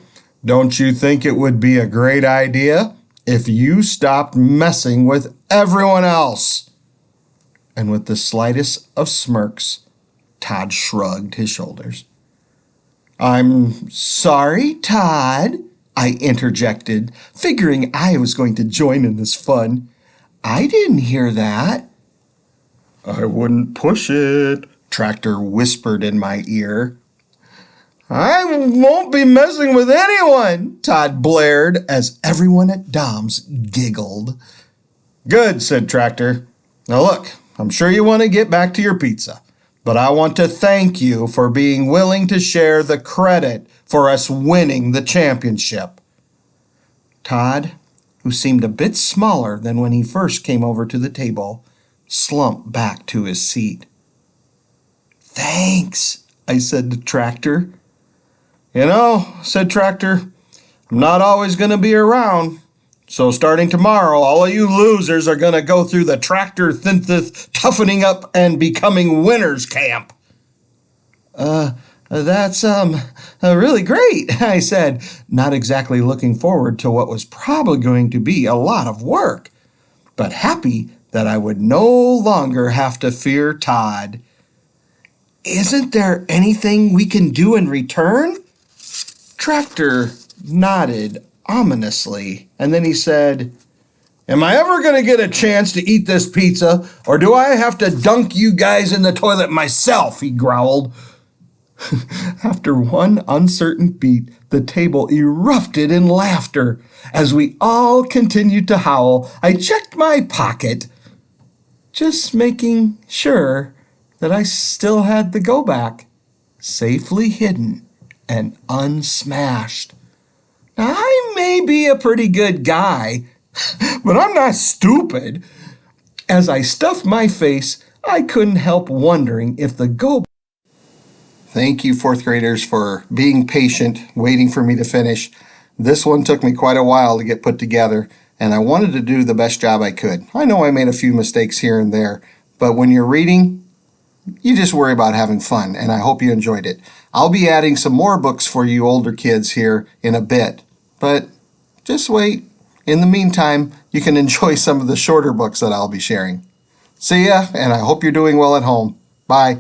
don't you think it would be a great idea if you stopped messing with everyone else? And with the slightest of smirks, Todd shrugged his shoulders. I'm sorry, Todd, I interjected, figuring I was going to join in this fun. I didn't hear that. I wouldn't push it, Tractor whispered in my ear. I won't be messing with anyone, Todd blared as everyone at Dom's giggled. Good, said Tractor. Now look, I'm sure you want to get back to your pizza, but I want to thank you for being willing to share the credit for us winning the championship. Todd, who seemed a bit smaller than when he first came over to the table, slumped back to his seat. "Thanks," I said to Tractor. "You know," said Tractor, "I'm not always going to be around. So starting tomorrow, all of you losers are going to go through the Tractor Thinthith Toughening Up and Becoming Winners camp." That's really great," I said, not exactly looking forward to what was probably going to be a lot of work, but happy that I would no longer have to fear Todd. "Isn't there anything we can do in return?" Tractor nodded ominously, and then he said, "Am I ever going to get a chance to eat this pizza, or do I have to dunk you guys in the toilet myself?" he growled. After one uncertain beat, the table erupted in laughter. As we all continued to howl, I checked my pocket, just making sure that I still had the go back safely hidden and unsmashed. Now, I may be a pretty good guy, but I'm not stupid. As I stuffed my face, I couldn't help wondering if the go. Thank you, fourth graders, for being patient, waiting for me to finish. This one took me quite a while to get put together, and I wanted to do the best job I could. I know I made a few mistakes here and there, but when you're reading, you just worry about having fun, and I hope you enjoyed it. I'll be adding some more books for you older kids here in a bit, but just wait. In the meantime, you can enjoy some of the shorter books that I'll be sharing. See ya, and I hope you're doing well at home. Bye.